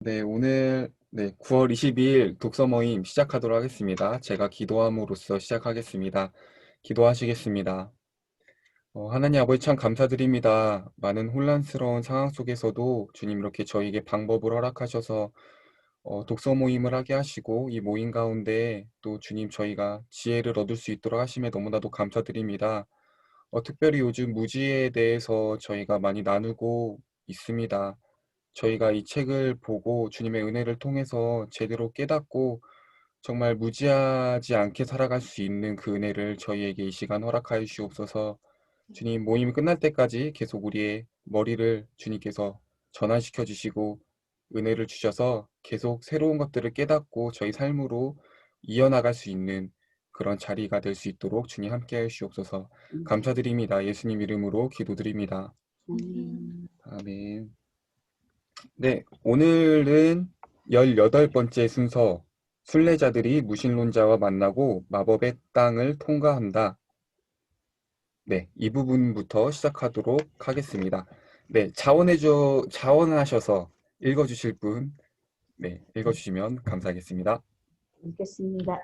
오늘 9월 22일 독서 모임 시작하도록 하겠습니다. 제가 기도함으로써 시작하겠습니다. 기도하시겠습니다. 하나님 아버지 참 감사드립니다. 많은 혼란스러운 상황 속에서도 주님 이렇게 저에게 방법을 허락하셔서 독서 모임을 하게 하시고 이 모임 가운데 또 주님 저희가 지혜를 얻을 수 있도록 하심에 너무나도 감사드립니다. 특별히 요즘 무지에 대해서 저희가 많이 나누고 있습니다. 저희가 이 책을 보고 주님의 은혜를 통해서 제대로 깨닫고 정말 무지하지 않게 살아갈 수 있는 그 은혜를 저희에게 이 시간 허락하여 주옵소서. 주님, 모임이 끝날 때까지 계속 우리의 머리를 주님께서 전환시켜 주시고 은혜를 주셔서 계속 새로운 것들을 깨닫고 저희 삶으로 이어나갈 수 있는 그런 자리가 될 수 있도록 주님 함께하여 주옵소서. 감사드립니다. 예수님 이름으로 기도드립니다. 아멘. 오늘은 18번째 순서, 순례자들이 무신론자와 만나고 마법의 땅을 통과한다. 이 부분부터 시작하도록 하겠습니다. 자원하셔서 읽어주실 분, 읽어주시면 감사하겠습니다. 읽겠습니다.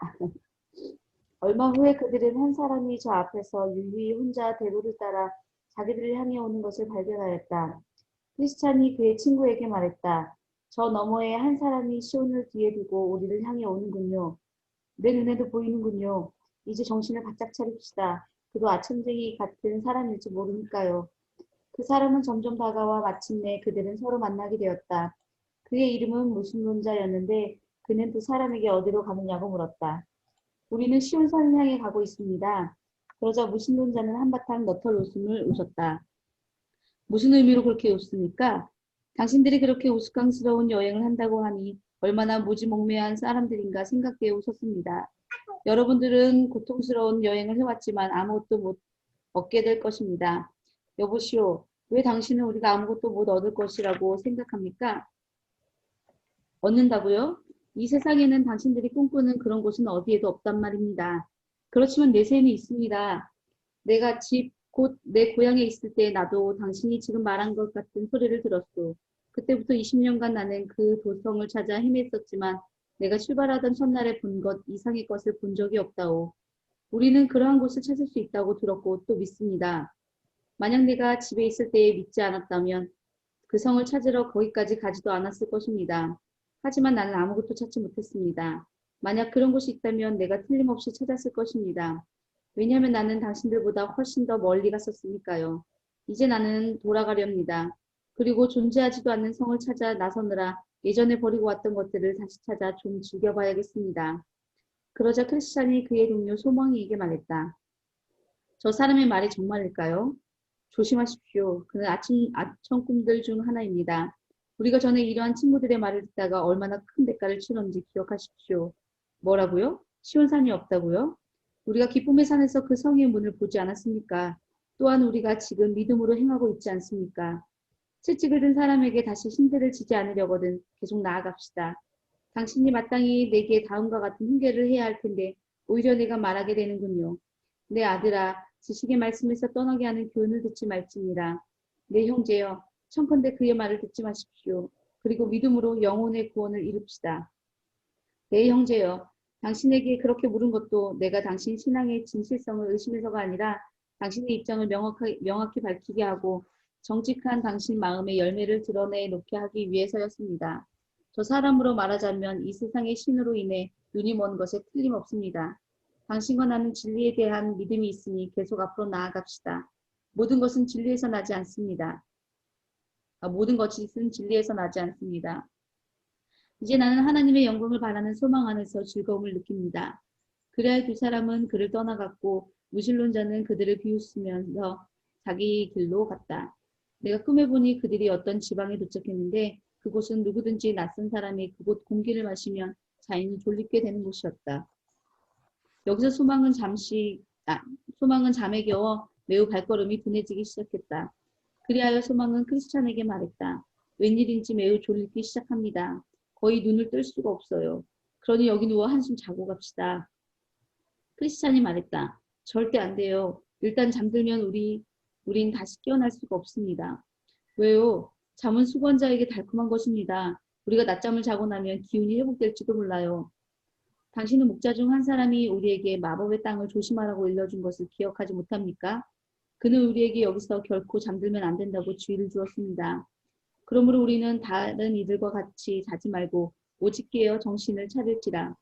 얼마 후에 그들은 한 사람이 저 앞에서 유유히 혼자 대로를 따라 자기들을 향해 오는 것을 발견하였다. 크리스찬이 그의 친구에게 말했다. 저 너머에 한 사람이 시온을 뒤에 두고 우리를 향해 오는군요. 내 눈에도 보이는군요. 이제 정신을 바짝 차립시다. 그도 아첨쟁이 같은 사람일지 모르니까요. 그 사람은 점점 다가와 마침내 그들은 서로 만나게 되었다. 그의 이름은 무신론자였는데 그는 두 사람에게 어디로 가느냐고 물었다. 우리는 시온산을 향해 가고 있습니다. 그러자 무신론자는 한바탕 너털 웃음을 웃었다. 무슨 의미로 그렇게 웃습니까? 당신들이 그렇게 우스꽝스러운 여행을 한다고 하니 얼마나 무지몽매한 사람들인가 생각되어 웃었습니다. 여러분들은 고통스러운 여행을 해왔지만 아무것도 못 얻게 될 것입니다. 여보시오, 왜 당신은 우리가 아무것도 못 얻을 것이라고 생각합니까? 얻는다고요? 이 세상에는 당신들이 꿈꾸는 그런 곳은 어디에도 없단 말입니다. 그렇지만 내세에는 있습니다. 내가 곧 내 고향에 있을 때 나도 당신이 지금 말한 것 같은 소리를 들었소. 그때부터 20년간 나는 그 도성을 찾아 헤맸었지만 내가 출발하던 첫날에 본 것 이상의 것을 본 적이 없다오. 우리는 그러한 곳을 찾을 수 있다고 들었고 또 믿습니다. 만약 내가 집에 있을 때에 믿지 않았다면 그 성을 찾으러 거기까지 가지도 않았을 것입니다. 하지만 나는 아무것도 찾지 못했습니다. 만약 그런 곳이 있다면 내가 틀림없이 찾았을 것입니다. 왜냐하면 나는 당신들보다 훨씬 더 멀리 갔었으니까요. 이제 나는 돌아가렵니다. 그리고 존재하지도 않는 성을 찾아 나서느라 예전에 버리고 왔던 것들을 다시 찾아 좀 즐겨봐야겠습니다. 그러자 크리스찬이 그의 동료 소망이에게 말했다. 저 사람의 말이 정말일까요? 조심하십시오. 그는 아청 꿈들 중 하나입니다. 우리가 전에 이러한 친구들의 말을 듣다가 얼마나 큰 대가를 치렀는지 기억하십시오. 뭐라고요? 시온산이 없다고요? 우리가 기쁨의 산에서 그 성의 문을 보지 않았습니까? 또한 우리가 지금 믿음으로 행하고 있지 않습니까? 채찍을 든 사람에게 다시 힌트를 지지 않으려거든 계속 나아갑시다. 당신이 마땅히 내게 다음과 같은 훈계를 해야 할 텐데 오히려 내가 말하게 되는군요. 내 아들아, 지식의 말씀에서 떠나게 하는 교훈을 듣지 말지니라. 내 형제여, 청컨대 그의 말을 듣지 마십시오. 그리고 믿음으로 영혼의 구원을 이룹시다. 내 형제여, 당신에게 그렇게 물은 것도 내가 당신 신앙의 진실성을 의심해서가 아니라 당신의 입장을 명확히 밝히게 하고 정직한 당신 마음의 열매를 드러내 놓게 하기 위해서였습니다. 저 사람으로 말하자면 이 세상의 신으로 인해 눈이 먼 것에 틀림없습니다. 당신과 나는 진리에 대한 믿음이 있으니 계속 앞으로 나아갑시다. 모든 것은 진리에서 나지 않습니다. 모든 것은 진리에서 나지 않습니다. 이제 나는 하나님의 영광을 바라는 소망 안에서 즐거움을 느낍니다. 그래야 두 사람은 그를 떠나갔고 무신론자는 그들을 비웃으면서 자기 길로 갔다. 내가 꿈에 보니 그들이 어떤 지방에 도착했는데 그곳은 누구든지 낯선 사람이 그곳 공기를 마시면 자연히 졸립게 되는 곳이었다. 여기서 소망은 잠에 겨워 매우 발걸음이 둔해지기 시작했다. 그리하여 소망은 크리스찬에게 말했다. 웬일인지 매우 졸리기 시작합니다. 거의 눈을 뜰 수가 없어요. 그러니 여기 누워 한숨 자고 갑시다. 크리스찬이 말했다. 절대 안 돼요. 일단 잠들면 우린 다시 깨어날 수가 없습니다. 왜요? 잠은 수고한 자에게 달콤한 것입니다. 우리가 낮잠을 자고 나면 기운이 회복될지도 몰라요. 당신은 목자 중 한 사람이 우리에게 마법의 땅을 조심하라고 일러준 것을 기억하지 못합니까? 그는 우리에게 여기서 결코 잠들면 안 된다고 주의를 주었습니다. 그러므로 우리는 다른 이들과 같이 자지 말고 오직 깨어 정신을 차릴지라.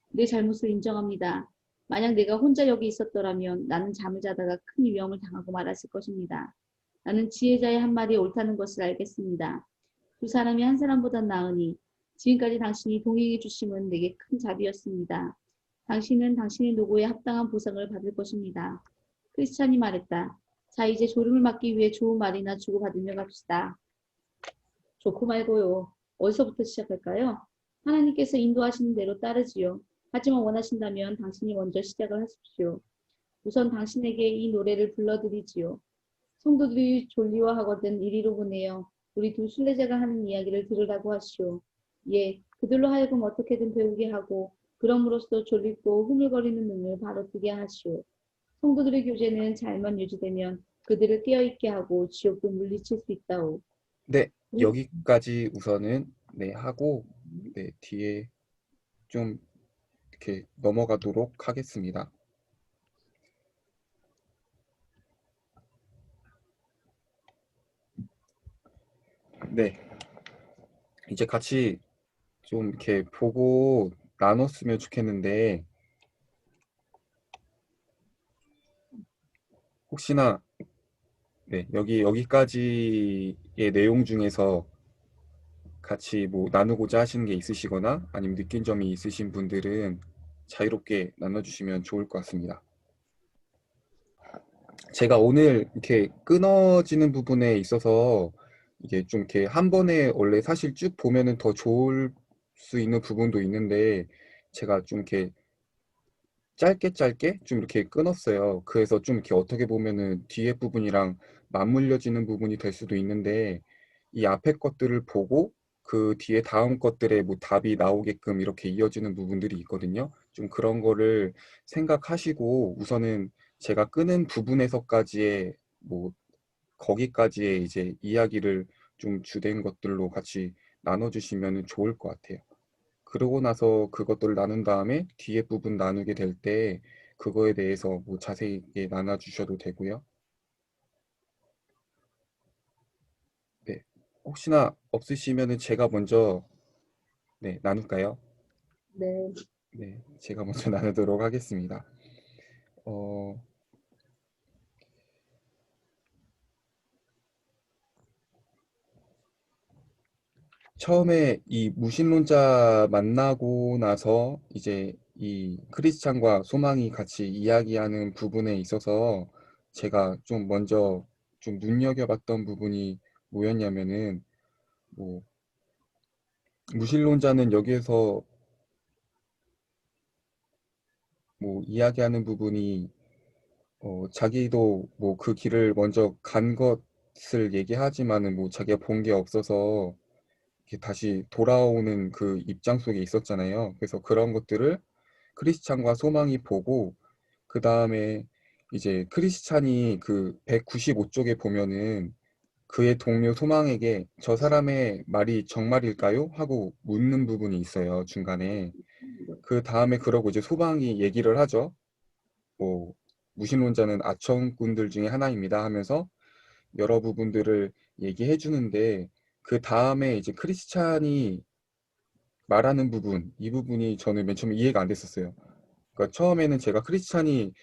내 잘못을 인정합니다. 만약 내가 혼자 여기 있었더라면 나는 잠을 자다가 큰 위험을 당하고 말았을 것입니다. 나는 지혜자의 한 말이 옳다는 것을 알겠습니다. 두 사람이 한 사람보다 나으니 지금까지 당신이 동행해 주심은 내게 큰 자비였습니다. 당신은 당신의 노고에 합당한 보상을 받을 것입니다. 크리스찬이 말했다. 자, 이제 졸음을 막기 위해 좋은 말이나 주고받으며 갑시다. 좋고 말고요. 어디서부터 시작할까요? 하나님께서 인도하시는 대로 따르지요. 하지만 원하신다면 당신이 먼저 시작을 하십시오. 우선 당신에게 이 노래를 불러드리지요. 성도들이 졸리워하거든 이리로 보내요. 우리 두 순례자가 하는 이야기를 들으라고 하시오. 예, 그들로 하여금 어떻게든 배우게 하고 그럼으로써 졸립고 흐물거리는 눈을 바로 뜨게 하시오. 성도들의 교제는 잘만 유지되면 그들을 깨어있게 하고 지옥도 물리칠 수 있다오. 네, 네, 여기까지 우선은 네, 하고 네, 뒤에 좀 이렇게 넘어가도록 하겠습니다. 네, 이제 같이 좀 이렇게 보고 나눴으면 좋겠는데 혹시나 네, 여기까지의 내용 중에서 같이 뭐 나누고자 하시는 게 있으시거나 아니면 느낀 점이 있으신 분들은 자유롭게 나눠주시면 좋을 것 같습니다. 제가 오늘 이렇게 끊어지는 부분에 있어서 이게 좀 이렇게 한 번에 원래 사실 쭉 보면은 더 좋을 수 있는 부분도 있는데 제가 좀 이렇게 짧게 좀 이렇게 끊었어요. 그래서 좀 이렇게 어떻게 보면은 뒤에 부분이랑 맞물려지는 부분이 될 수도 있는데 이 앞에 것들을 보고 그 뒤에 다음 것들의 뭐 답이 나오게끔 이렇게 이어지는 부분들이 있거든요. 좀 그런 거를 생각하시고 우선은 제가 끄는 부분에서까지의 뭐 거기까지의 이제 이야기를 좀 주된 것들로 같이 나눠주시면 좋을 것 같아요. 그러고 나서 그것들을 나눈 다음에 뒤에 부분 나누게 될 때 그거에 대해서 뭐 자세하게 나눠주셔도 되고요. 네. 혹시나 없으시면은 제가 먼저 네, 나눌까요? 네, 네, 제가 먼저 나누도록 하겠습니다. 어, 처음에 이 무신론자 만나고 나서 이제 이 크리스찬과 소망이 같이 이야기하는 부분에 있어서 제가 좀 먼저 좀 눈여겨봤던 부분이 뭐였냐면은 뭐 무신론자는 여기에서 뭐 이야기하는 부분이 자기도 뭐 그 길을 먼저 간 것을 얘기하지만은 뭐 자기가 본 게 없어서 이렇게 다시 돌아오는 그 입장 속에 있었잖아요. 그래서 그런 것들을 크리스찬과 소망이 보고 그 다음에 이제 크리스찬이 그 195쪽에 보면은 그의 동료 소망에게 저 사람의 말이 정말일까요? 하고 묻는 부분이 있어요, 중간에. 그 다음에 그러고 이제 소방이 얘기를 하죠. 뭐 무신론자는 아청꾼들 중에 하나입니다 하면서 여러 부분들을 얘기해 주는데 그 다음에 이제 크리스찬이 말하는 부분, 이 부분이 저는 맨 처음에 이해가 안 됐었어요. 그러니까 처음에는 제가 크리스찬이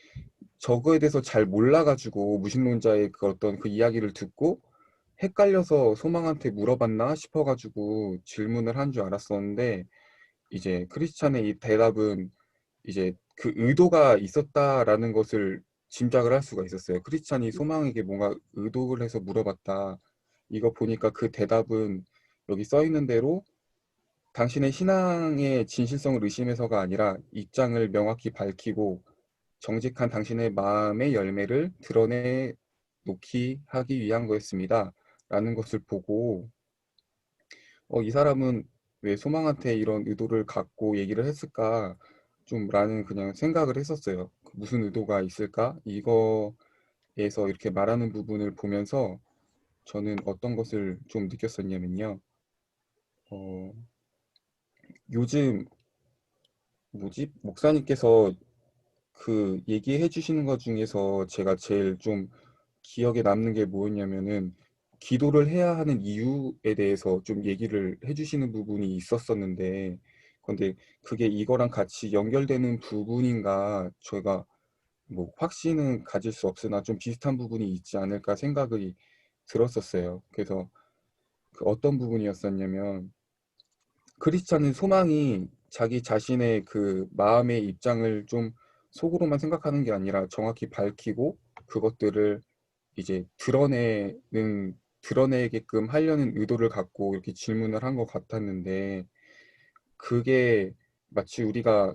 저거에 대해서 잘 몰라가지고 무신론자의 그 어떤 그 이야기를 듣고 헷갈려서 소망한테 물어봤나 싶어가지고 질문을 한 줄 알았었는데 이제 크리스찬의 이 대답은 이제 그 의도가 있었다라는 것을 짐작을 할 수가 있었어요. 크리스찬이 소망에게 뭔가 의도를 해서 물어봤다. 이거 보니까 그 대답은 여기 써 있는 대로 당신의 신앙의 진실성을 의심해서가 아니라 입장을 명확히 밝히고 정직한 당신의 마음의 열매를 드러내 놓기 하기 위한 거였습니다. 라는 것을 보고 이 사람은 왜 소망한테 이런 의도를 갖고 얘기를 했을까? 좀 라는 그냥 생각을 했었어요. 무슨 의도가 있을까? 이거에서 이렇게 말하는 부분을 보면서 저는 어떤 것을 좀 느꼈었냐면요. 어, 요즘 뭐지? 목사님께서 그 얘기해 주시는 것 중에서 제가 제일 좀 기억에 남는 게 뭐였냐면은 기도를 해야 하는 이유에 대해서 좀 얘기를 해 주시는 부분이 있었었는데 근데 그게 이거랑 같이 연결되는 부분인가 저희가 뭐 확신은 가질 수 없으나 좀 비슷한 부분이 있지 않을까 생각이 들었었어요. 그래서 그 어떤 부분이었었냐면 크리스찬은 소망이 자기 자신의 그 마음의 입장을 좀 속으로만 생각하는 게 아니라 정확히 밝히고 그것들을 이제 드러내게끔 하려는 의도를 갖고 이렇게 질문을 한 것 같았는데 그게 마치 우리가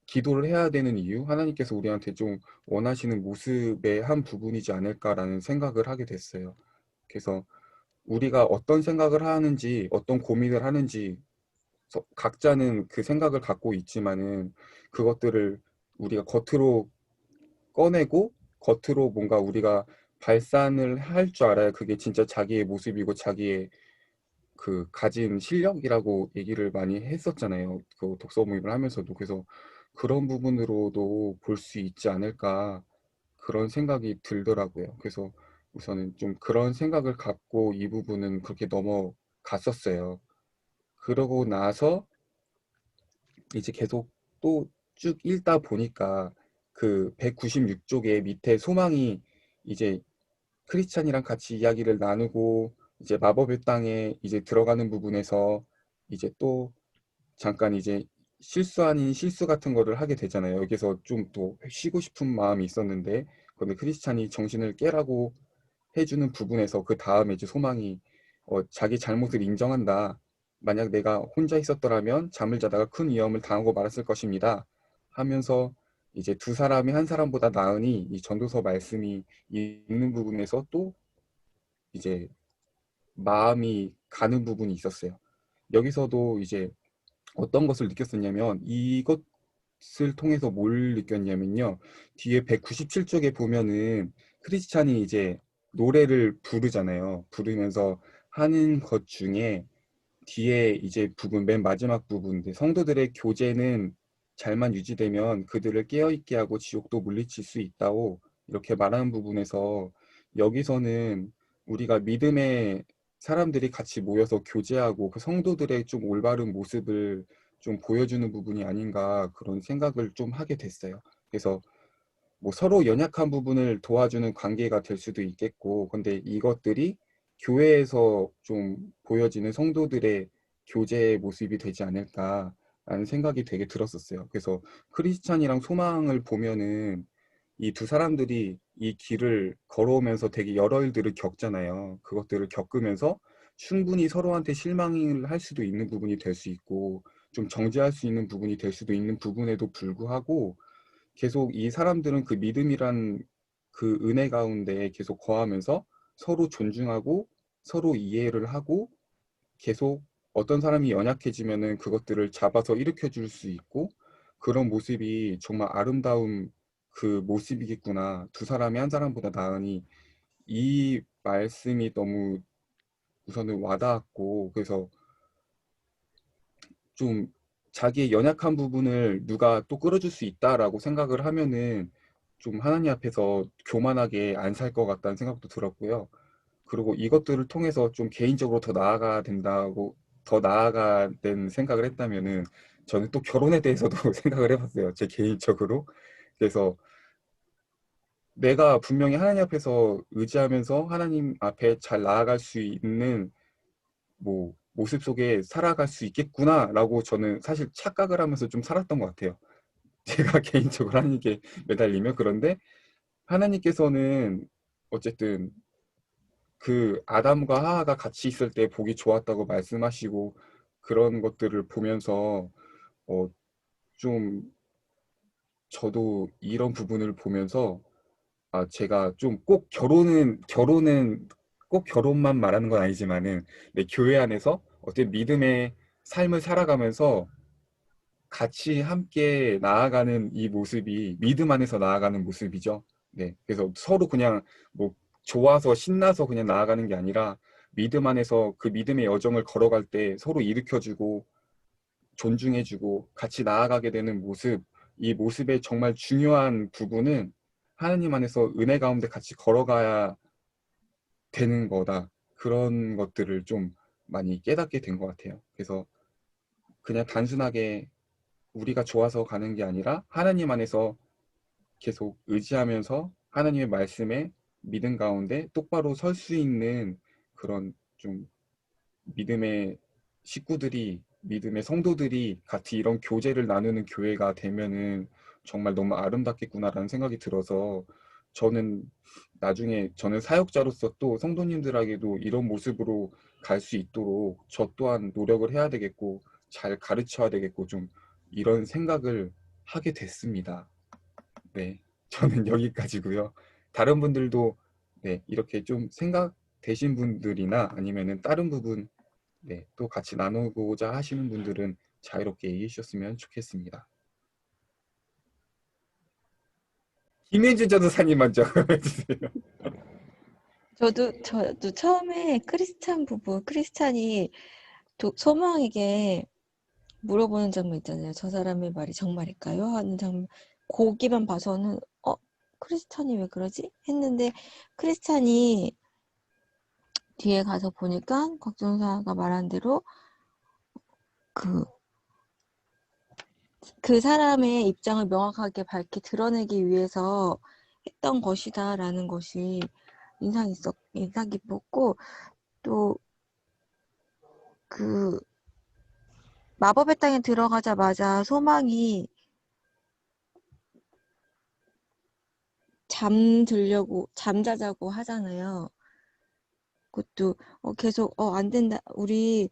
기도를 해야 되는 이유, 하나님께서 우리한테 좀 원하시는 모습의 한 부분이지 않을까라는 생각을 하게 됐어요. 그래서 우리가 어떤 생각을 하는지, 어떤 고민을 하는지 각자는 그 생각을 갖고 있지만은 그것들을 우리가 겉으로 꺼내고 겉으로 뭔가 우리가 발산을 할 줄 알아야 그게 진짜 자기의 모습이고 자기의 그 가진 실력이라고 얘기를 많이 했었잖아요. 그 독서 모임을 하면서도. 그래서 그런 부분으로도 볼 수 있지 않을까 그런 생각이 들더라고요. 그래서 우선은 좀 그런 생각을 갖고 이 부분은 그렇게 넘어갔었어요. 그러고 나서 이제 계속 또 쭉 읽다 보니까 그 196쪽에 밑에 소망이 이제 크리스찬이랑 같이 이야기를 나누고 이제 마법의 땅에 이제 들어가는 부분에서 이제 또 잠깐 이제 실수 아닌 실수 같은 거를 하게 되잖아요. 여기서 좀 또 쉬고 싶은 마음이 있었는데 근데 크리스찬이 정신을 깨라고 해주는 부분에서 그 다음에 이제 소망이 자기 잘못을 인정한다. 만약 내가 혼자 있었더라면 잠을 자다가 큰 위험을 당하고 말았을 것입니다. 하면서 이제 두 사람이 한 사람보다 나으니 이 전도서 말씀이 있는 부분에서 또 이제 마음이 가는 부분이 있었어요. 여기서도 이제 어떤 것을 느꼈었냐면 이것을 통해서 뭘 느꼈냐면요. 뒤에 197쪽에 보면은 크리스찬이 이제 노래를 부르잖아요. 부르면서 하는 것 중에 뒤에 이제 부분 맨 마지막 부분인데 성도들의 교제는 잘만 유지되면 그들을 깨어있게 하고 지옥도 물리칠 수 있다고 이렇게 말하는 부분에서 여기서는 우리가 믿음의 사람들이 같이 모여서 교제하고 그 성도들의 좀 올바른 모습을 좀 보여주는 부분이 아닌가 그런 생각을 좀 하게 됐어요. 그래서 뭐 서로 연약한 부분을 도와주는 관계가 될 수도 있겠고, 근데 이것들이 교회에서 좀 보여지는 성도들의 교제의 모습이 되지 않을까라는 생각이 되게 들었었어요. 그래서 크리스찬이랑 소망을 보면은 이 두 사람들이 이 길을 걸어오면서 되게 여러 일들을 겪잖아요. 그것들을 겪으면서 충분히 서로한테 실망을 할 수도 있는 부분이 될 수 있고, 좀 정죄할 수 있는 부분이 될 수도 있는 부분에도 불구하고, 계속 이 사람들은 그 믿음이란 그 은혜 가운데 계속 거하면서 서로 존중하고 서로 이해를 하고 계속 어떤 사람이 연약해지면은 그것들을 잡아서 일으켜 줄 수 있고 그런 모습이 정말 아름다운 그 모습이겠구나. 두 사람이 한 사람보다 나으니 이 말씀이 너무 우선은 와닿았고 그래서 좀 자기의 연약한 부분을 누가 또 끌어줄 수 있다라고 생각을 하면은 좀 하나님 앞에서 교만하게 안 살 것 같다는 생각도 들었고요. 그리고 이것들을 통해서 좀 개인적으로 더 나아가 된 생각을 했다면은 저는 또 결혼에 대해서도 생각을 해봤어요. 제 개인적으로. 그래서 내가 분명히 하나님 앞에서 의지하면서 하나님 앞에 잘 나아갈 수 있는 뭐 모습 속에 살아갈 수 있겠구나라고 저는 사실 착각을 하면서 좀 살았던 것 같아요. 제가 개인적으로 하나님께 매달리면 그런데 하나님께서는 어쨌든 그 아담과 하하가 같이 있을 때 보기 좋았다고 말씀하시고 그런 것들을 보면서 어, 좀 저도 이런 부분을 보면서 아, 제가 좀 꼭 결혼은 꼭 결혼만 말하는 건 아니지만은 내 교회 안에서 어떤 믿음의 삶을 살아가면서 같이 함께 나아가는 이 모습이 믿음 안에서 나아가는 모습이죠. 네. 그래서 서로 그냥 뭐 좋아서 신나서 그냥 나아가는 게 아니라 믿음 안에서 그 믿음의 여정을 걸어갈 때 서로 일으켜주고 존중해주고 같이 나아가게 되는 모습, 이 모습의 정말 중요한 부분은 하나님 안에서 은혜 가운데 같이 걸어가야 되는 거다. 그런 것들을 좀 많이 깨닫게 된 것 같아요. 그래서 그냥 단순하게 우리가 좋아서 가는 게 아니라 하나님 안에서 계속 의지하면서 하나님의 말씀에 믿음 가운데 똑바로 설 수 있는 그런 좀 믿음의 식구들이, 믿음의 성도들이 같이 이런 교제를 나누는 교회가 되면은 정말 너무 아름답겠구나라는 생각이 들어서 저는 나중에 저는 사역자로서 또 성도님들에게도 이런 모습으로 갈 수 있도록 저 또한 노력을 해야 되겠고 잘 가르쳐야 되겠고 좀 이런 생각을 하게 됐습니다. 네, 저는 여기까지고요. 다른 분들도 네, 이렇게 좀 생각되신 분들이나 아니면은 다른 부분 네, 또 같이 나누고자 하시는 분들은 자유롭게 얘기해 주셨으면 좋겠습니다. 김혜주 전도사님 먼저 해주세요. 저도 처음에 크리스찬이 소망에게 물어보는 장면 있잖아요. 저 사람의 말이 정말일까요? 하는 장면. 거기만 봐서는 크리스찬이 왜 그러지? 했는데 크리스찬이 뒤에 가서 보니까 곽전사가 말한 대로 그 사람의 입장을 명확하게 밝게 드러내기 위해서 했던 것이다라는 것이 인상 깊었고, 또 그 마법의 땅에 들어가자마자 소망이 잠자자고 하잖아요. 그것도 계속 안 된다. 우리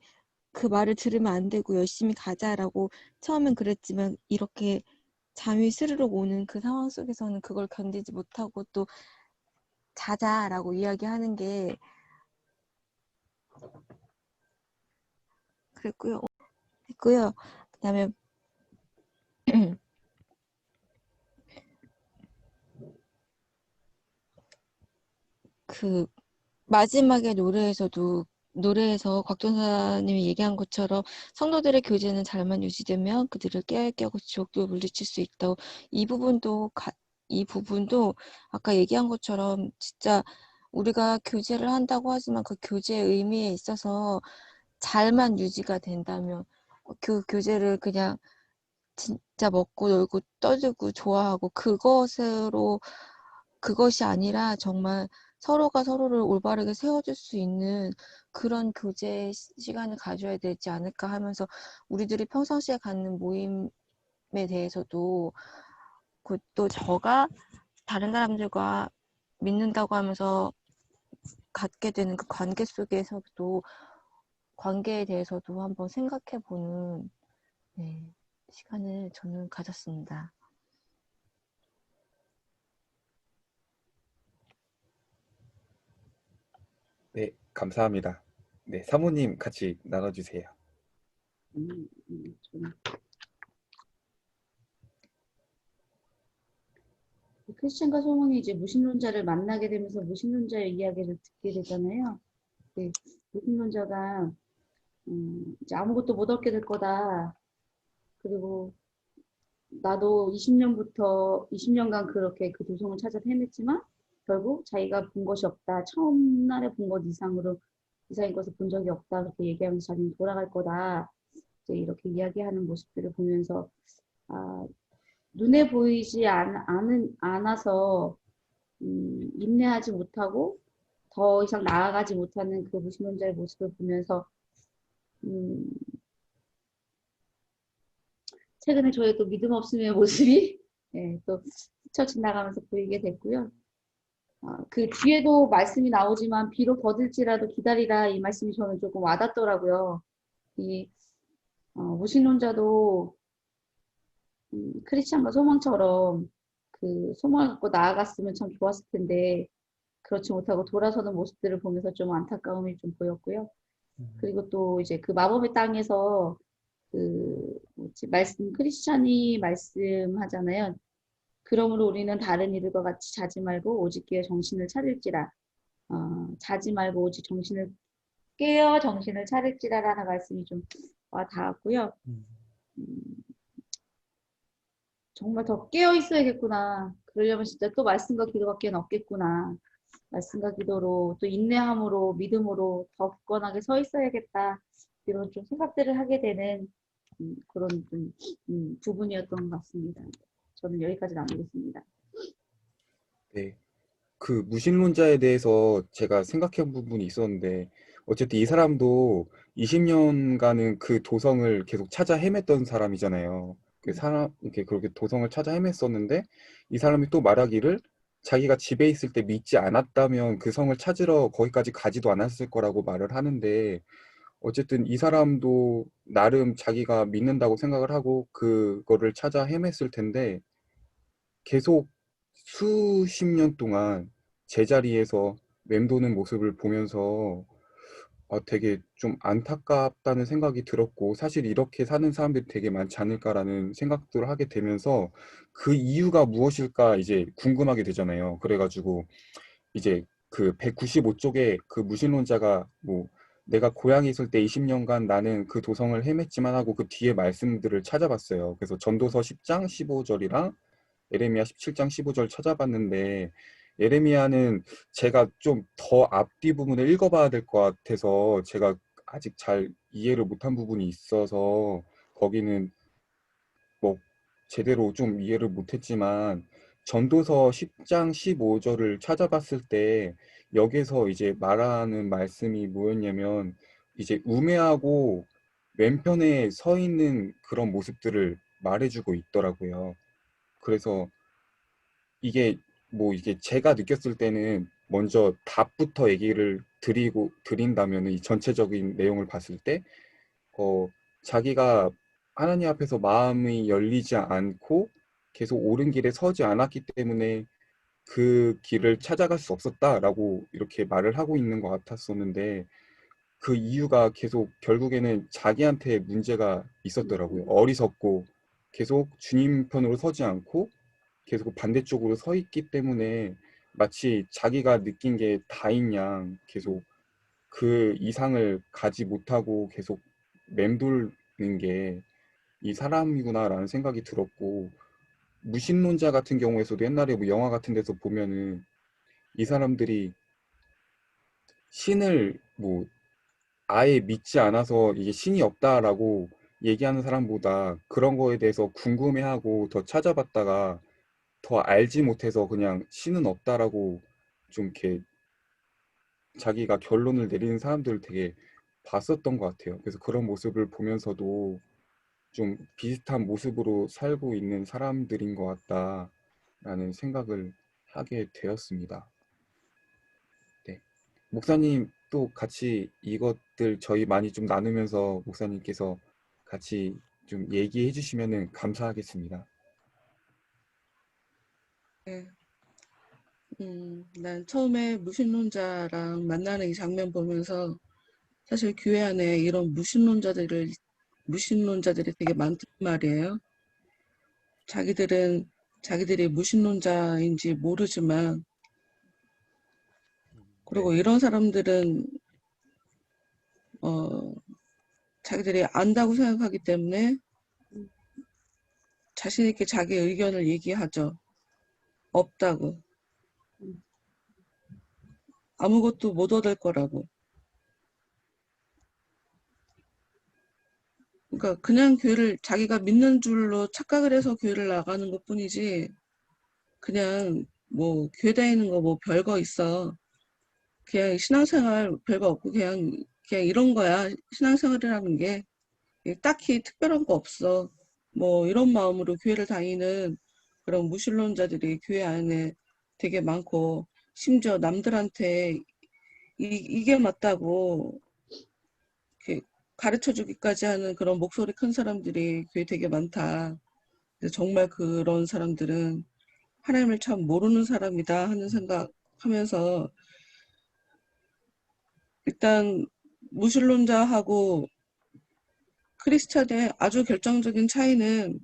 그 말을 들으면 안 되고 열심히 가자라고 처음엔 그랬지만 이렇게 잠이 스르륵 오는 그 상황 속에서는 그걸 견디지 못하고 또 자자라고 이야기하는 게 그랬고요. 그다음에 그 마지막에 노래에서 곽전사님이 얘기한 것처럼 성도들의 교제는 잘만 유지되면 그들을 깨알게 하고 지옥도 물리칠 수 있다고, 이 부분도 아까 얘기한 것처럼 진짜 우리가 교제를 한다고 하지만 그 교제의 의미에 있어서 잘만 유지가 된다면 그 교제를 그냥 진짜 먹고 놀고 떠들고 좋아하고 그것이 아니라 정말 서로가 서로를 올바르게 세워줄 수 있는 그런 교제 시간을 가져야 되지 않을까 하면서, 우리들이 평상시에 갖는 모임에 대해서도 또 저가 다른 사람들과 믿는다고 하면서 갖게 되는 그 관계 속에서도 관계에 대해서도 한번 생각해보는 시간을 저는 가졌습니다. 네, 감사합니다. 네, 사모님 같이 나눠주세요. 좀 크리스찬과 소몽이 이제 무신론자를 만나게 되면서 무신론자의 이야기를 듣게 되잖아요. 네, 무신론자가 이제 아무것도 못 얻게 될 거다. 그리고 나도 20년간 그렇게 그 도성을 찾아 헤맸지만 결국 자기가 본 것이 없다. 처음날에 본 것 이상인 것을 본 적이 없다. 그렇게 얘기하면서 자기는 돌아갈 거다. 이제 이렇게 이야기하는 모습들을 보면서 눈에 보이지 않아서 인내하지 못하고 더 이상 나아가지 못하는 그 무신론자의 모습을 보면서 최근에 저의 또 믿음 없음의 모습이 또 스쳐 지나가면서 보이게 됐고요. 그 뒤에도 말씀이 나오지만 비록 더딜지라도 기다리라, 이 말씀이 저는 조금 와닿더라고요. 이 무신론자도 크리스찬과 소망처럼 그 소망을 갖고 나아갔으면 참 좋았을 텐데 그렇지 못하고 돌아서는 모습들을 보면서 좀 안타까움이 좀 보였고요. 그리고 또 이제 그 마법의 땅에서 크리스찬이 말씀하잖아요. 그러므로 우리는 다른 이들과 같이 자지 말고 오직 기에 정신을 차릴지라. 자지 말고 오직 정신을 깨어 정신을 차릴지라라는 말씀이 좀 닿았고요. 음, 정말 더 깨어 있어야겠구나. 그러려면 진짜 또 말씀과 기도밖에 없겠구나. 말씀과 기도로 또 인내함으로 믿음으로 더 굳건하게 서 있어야겠다. 이런 좀 생각들을 하게 되는 그런 좀 부분이었던 것 같습니다. 저는 여기까지 나누겠습니다. 네. 그 무신론자에 대해서 제가 생각해 본 부분이 있었는데, 어쨌든 이 사람도 20년간은 그 도성을 계속 찾아 헤맸던 사람이잖아요. 그 사람, 이렇게 그렇게 도성을 찾아 헤맸었는데, 이 사람이 또 말하기를 자기가 집에 있을 때 믿지 않았다면 그 성을 찾으러 거기까지 가지도 않았을 거라고 말을 하는데, 어쨌든 이 사람도 나름 자기가 믿는다고 생각을 하고 그거를 찾아 헤맸을 텐데, 계속 수십 년 동안 제자리에서 맴도는 모습을 보면서 되게 좀 안타깝다는 생각이 들었고, 사실 이렇게 사는 사람들이 되게 많지 않을까라는 생각들을 하게 되면서 그 이유가 무엇일까 이제 궁금하게 되잖아요. 그래가지고 이제 그 195쪽에 그 무신론자가 뭐 내가 고향에 있을 때 20년간 나는 그 도성을 헤맸지만 하고 그 뒤에 말씀들을 찾아봤어요. 그래서 전도서 10장 15절이랑 예레미야 17장 15절 찾아봤는데, 예레미야는 제가 좀 더 앞뒤 부분을 읽어봐야 될 것 같아서 제가 아직 잘 이해를 못한 부분이 있어서 거기는 뭐 제대로 좀 이해를 못했지만, 전도서 10장 15절을 찾아봤을 때 여기서 이제 말하는 말씀이 뭐였냐면, 이제 우매하고 왼편에 서 있는 그런 모습들을 말해주고 있더라고요. 그래서 이게 뭐 이게 제가 느꼈을 때는 먼저 답부터 얘기를 드린다면, 이 전체적인 내용을 봤을 때 어, 자기가 하나님 앞에서 마음이 열리지 않고 계속 옳은 길에 서지 않았기 때문에 그 길을 찾아갈 수 없었다라고 이렇게 말을 하고 있는 것 같았었는데, 그 이유가 계속 결국에는 자기한테 문제가 있었더라고요. 어리석고 계속 주님 편으로 서지 않고 계속 반대쪽으로 서 있기 때문에 마치 자기가 느낀 게 다인 양 계속 그 이상을 가지 못하고 계속 맴돌는 게 이 사람이구나라는 생각이 들었고, 무신론자 같은 경우에서도 옛날에 뭐 영화 같은 데서 보면은 이 사람들이 신을 뭐 아예 믿지 않아서 이게 신이 없다라고 얘기하는 사람보다 그런 거에 대해서 궁금해하고 더 찾아봤다가 더 알지 못해서 그냥 신은 없다라고 좀 이렇게 자기가 결론을 내리는 사람들을 되게 봤었던 것 같아요. 그래서 그런 모습을 보면서도 좀 비슷한 모습으로 살고 있는 사람들인 것 같다라는 생각을 하게 되었습니다. 네. 목사님 또 같이 이것들 저희 많이 좀 나누면서 목사님께서 같이 좀 얘기해 주시면은 감사하겠습니다. 네. 난 처음에 무신론자랑 만나는 이 장면 보면서 사실 교회 안에 이런 무신론자들이 되게 많단 말이에요. 자기들이 무신론자인지 모르지만, 그리고 네. 이런 사람들은, 어, 자기들이 안다고 생각하기 때문에 자신있게 자기 의견을 얘기하죠. 없다고. 아무것도 못 얻을 거라고. 그러니까 그냥 교회를 자기가 믿는 줄로 착각을 해서 교회를 나가는 것뿐이지, 그냥 뭐 교회 다니는 거 뭐 별거 있어. 그냥 신앙생활 별거 없고 그냥 이런 거야. 신앙생활이라는 게 딱히 특별한 거 없어. 뭐 이런 마음으로 교회를 다니는 그런 무신론자들이 교회 안에 되게 많고, 심지어 남들한테 이게 맞다고 이렇게 가르쳐 주기까지 하는 그런 목소리 큰 사람들이 교회 되게 많다. 근데 정말 그런 사람들은 하나님을 참 모르는 사람이다 하는 생각하면서, 일단 무신론자하고 크리스찬의 아주 결정적인 차이는,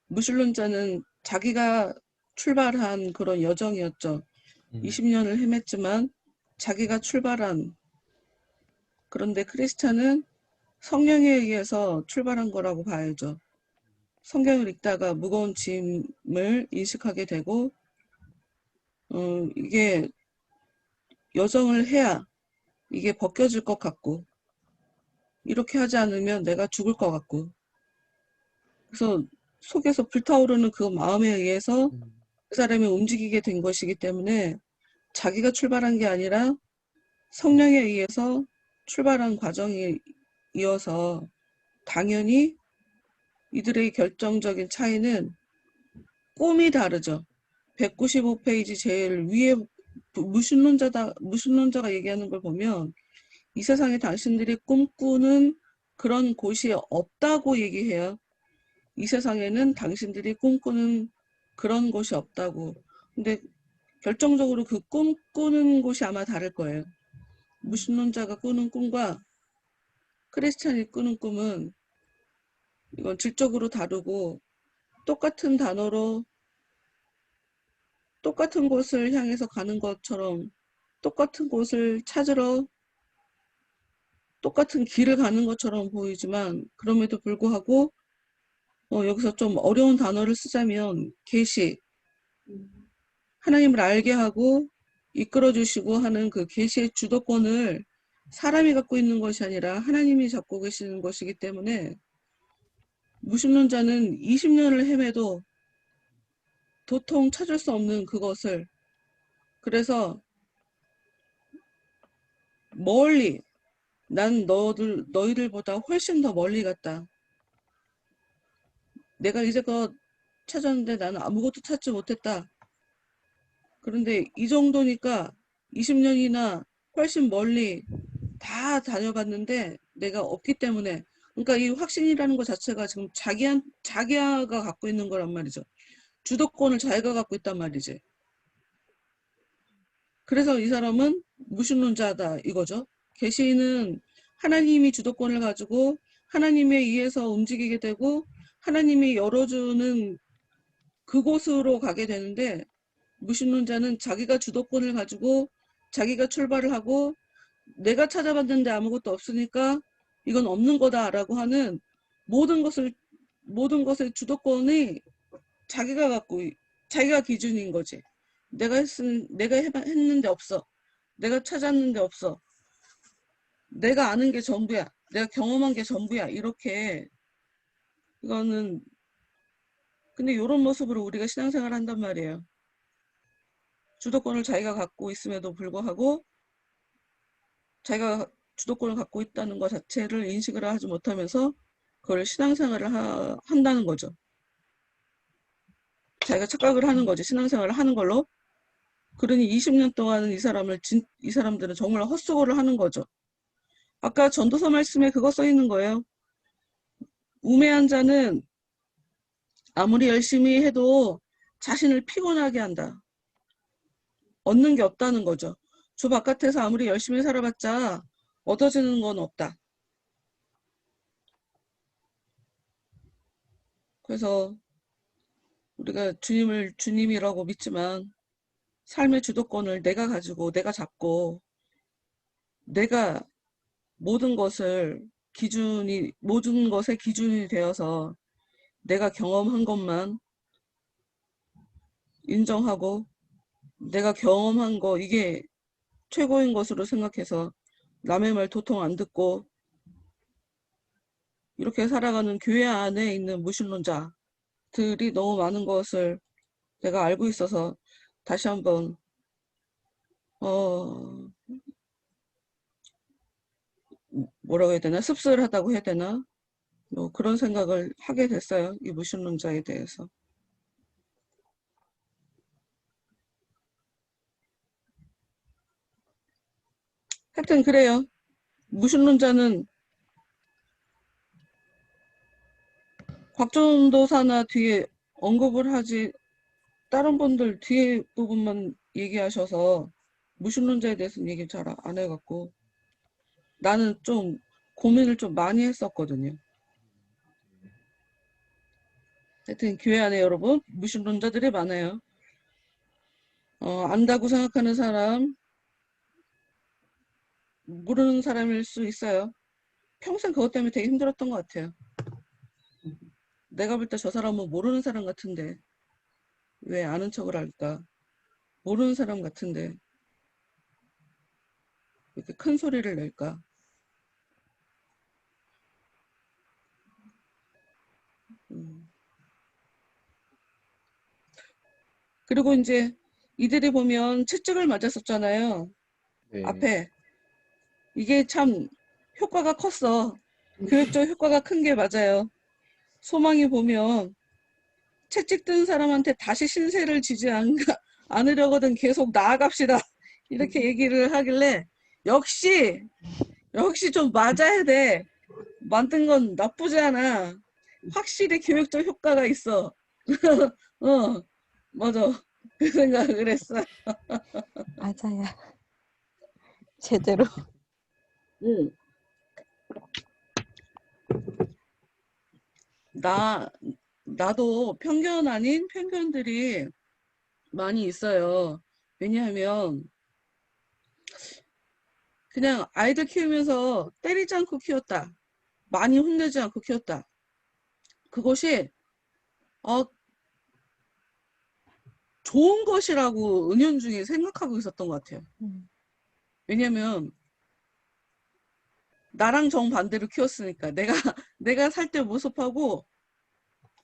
무신론자는 자기가 출발한 그런 여정이었죠. 음, 20년을 헤맸지만 자기가 출발한 그런데 크리스찬은 성령에 의해서 출발한 거라고 봐야죠. 성경을 읽다가 무거운 짐을 인식하게 되고 이게 여정을 해야 이게 벗겨질 것 같고 이렇게 하지 않으면 내가 죽을 것 같고 그래서 속에서 불타오르는 그 마음에 의해서 그 사람이 움직이게 된 것이기 때문에 자기가 출발한 게 아니라 성령에 의해서 출발한 과정이 이어서 당연히 이들의 결정적인 차이는 꿈이 다르죠. 195페이지 제일 위에 무신론자가 얘기하는 걸 보면 이 세상에 당신들이 꿈꾸는 그런 곳이 없다고 얘기해요. 이 세상에는 당신들이 꿈꾸는 그런 곳이 없다고. 근데 결정적으로 그 꿈꾸는 곳이 아마 다를 거예요. 무신론자가 꾸는 꿈과 크리스찬이 꾸는 꿈은 이건 질적으로 다르고 똑같은 단어로 똑같은 곳을 향해서 가는 것처럼 똑같은 곳을 찾으러 똑같은 길을 가는 것처럼 보이지만 그럼에도 불구하고 여기서 좀 어려운 단어를 쓰자면 계시, 하나님을 알게 하고 이끌어 주시고 하는 그 계시의 주도권을 사람이 갖고 있는 것이 아니라 하나님이 잡고 계시는 것이기 때문에 무신론자는 20년을 헤매도 도통 찾을 수 없는 그것을 그래서 멀리 난 너희들보다 훨씬 더 멀리 갔다. 내가 이제껏 찾았는데 나는 아무것도 찾지 못했다. 그런데 이 정도니까 20년이나 훨씬 멀리 다 다녀봤는데 내가 없기 때문에 그러니까 이 확신이라는 것 자체가 지금 자기가 갖고 있는 거란 말이죠. 주도권을 자기가 갖고 있단 말이지. 그래서 이 사람은 무신론자다 이거죠. 계시는 하나님이 주도권을 가지고 하나님에 의해서 움직이게 되고 하나님이 열어주는 그곳으로 가게 되는데 무신론자는 자기가 주도권을 가지고 자기가 출발을 하고 내가 찾아봤는데 아무것도 없으니까 이건 없는 거다라고 하는 모든 것의 주도권이 자기가 기준인 거지. 내가 했는데 없어. 내가 찾았는데 없어. 내가 아는 게 전부야. 내가 경험한 게 전부야. 이렇게 이거는 근데 이런 모습으로 우리가 신앙생활을 한단 말이에요. 주도권을 자기가 갖고 있음에도 불구하고 자기가 주도권을 갖고 있다는 것 자체를 인식을 하지 못하면서 그걸 신앙생활을 한다는 거죠. 자기가 착각을 하는 거지. 신앙생활을 하는 걸로. 그러니 20년 동안은 이 사람들은 정말 헛수고를 하는 거죠. 아까 전도서 말씀에 그거 써 있는 거예요. 우매한 자는 아무리 열심히 해도 자신을 피곤하게 한다. 얻는 게 없다는 거죠. 주 바깥에서 아무리 열심히 살아봤자 얻어지는 건 없다. 그래서 우리가 주님을 주님이라고 믿지만 삶의 주도권을 내가 가지고 내가 잡고 내가 모든 것의 기준이 되어서 내가 경험한 것만 인정하고 내가 경험한 거 이게 최고인 것으로 생각해서 남의 말 도통 안 듣고 이렇게 살아가는 교회 안에 있는 무신론자들이 너무 많은 것을 내가 알고 있어서 다시 한번 뭐라고 해야 되나 씁쓸하다고 해야 되나 뭐 그런 생각을 하게 됐어요. 이 무신론자에 대해서. 하여튼 그래요. 무신론자는 곽전도사나 뒤에 언급을 하지 다른 분들 뒤에 부분만 얘기하셔서 무신론자에 대해서는 얘기 잘 안 해갖고 나는 좀 고민을 좀 많이 했었거든요. 하여튼 교회 안에 여러분 무신론자들이 많아요. 안다고 생각하는 사람 모르는 사람일 수 있어요. 평생 그것 때문에 되게 힘들었던 것 같아요. 내가 볼 때 저 사람은 모르는 사람 같은데 왜 아는 척을 할까? 모르는 사람 같은데 왜 이렇게 큰 소리를 낼까? 음. 그리고 이제 이들이 보면 채찍을 맞았었잖아요. 네. 앞에. 이게 참 효과가 컸어. 교육적 효과가 큰 게 맞아요. 소망이 보면 채찍 든 사람한테 다시 신세를 지지 않으려거든 계속 나아갑시다. 이렇게 얘기를 하길래 역시 좀 맞아야 돼. 만든 건 나쁘지 않아. 확실히 교육적 효과가 있어. 어, 맞아. 그 생각을 했어. 맞아요. 제대로. 응. 나도 편견 아닌 편견들이 많이 있어요. 왜냐하면 그냥 아이들 키우면서 때리지 않고 키웠다. 많이 혼내지 않고 키웠다. 그것이 어, 좋은 것이라고 은연중에 생각하고 있었던 것 같아요. 음. 왜냐면 나랑 정반대로 키웠으니까 내가 살 때 모습하고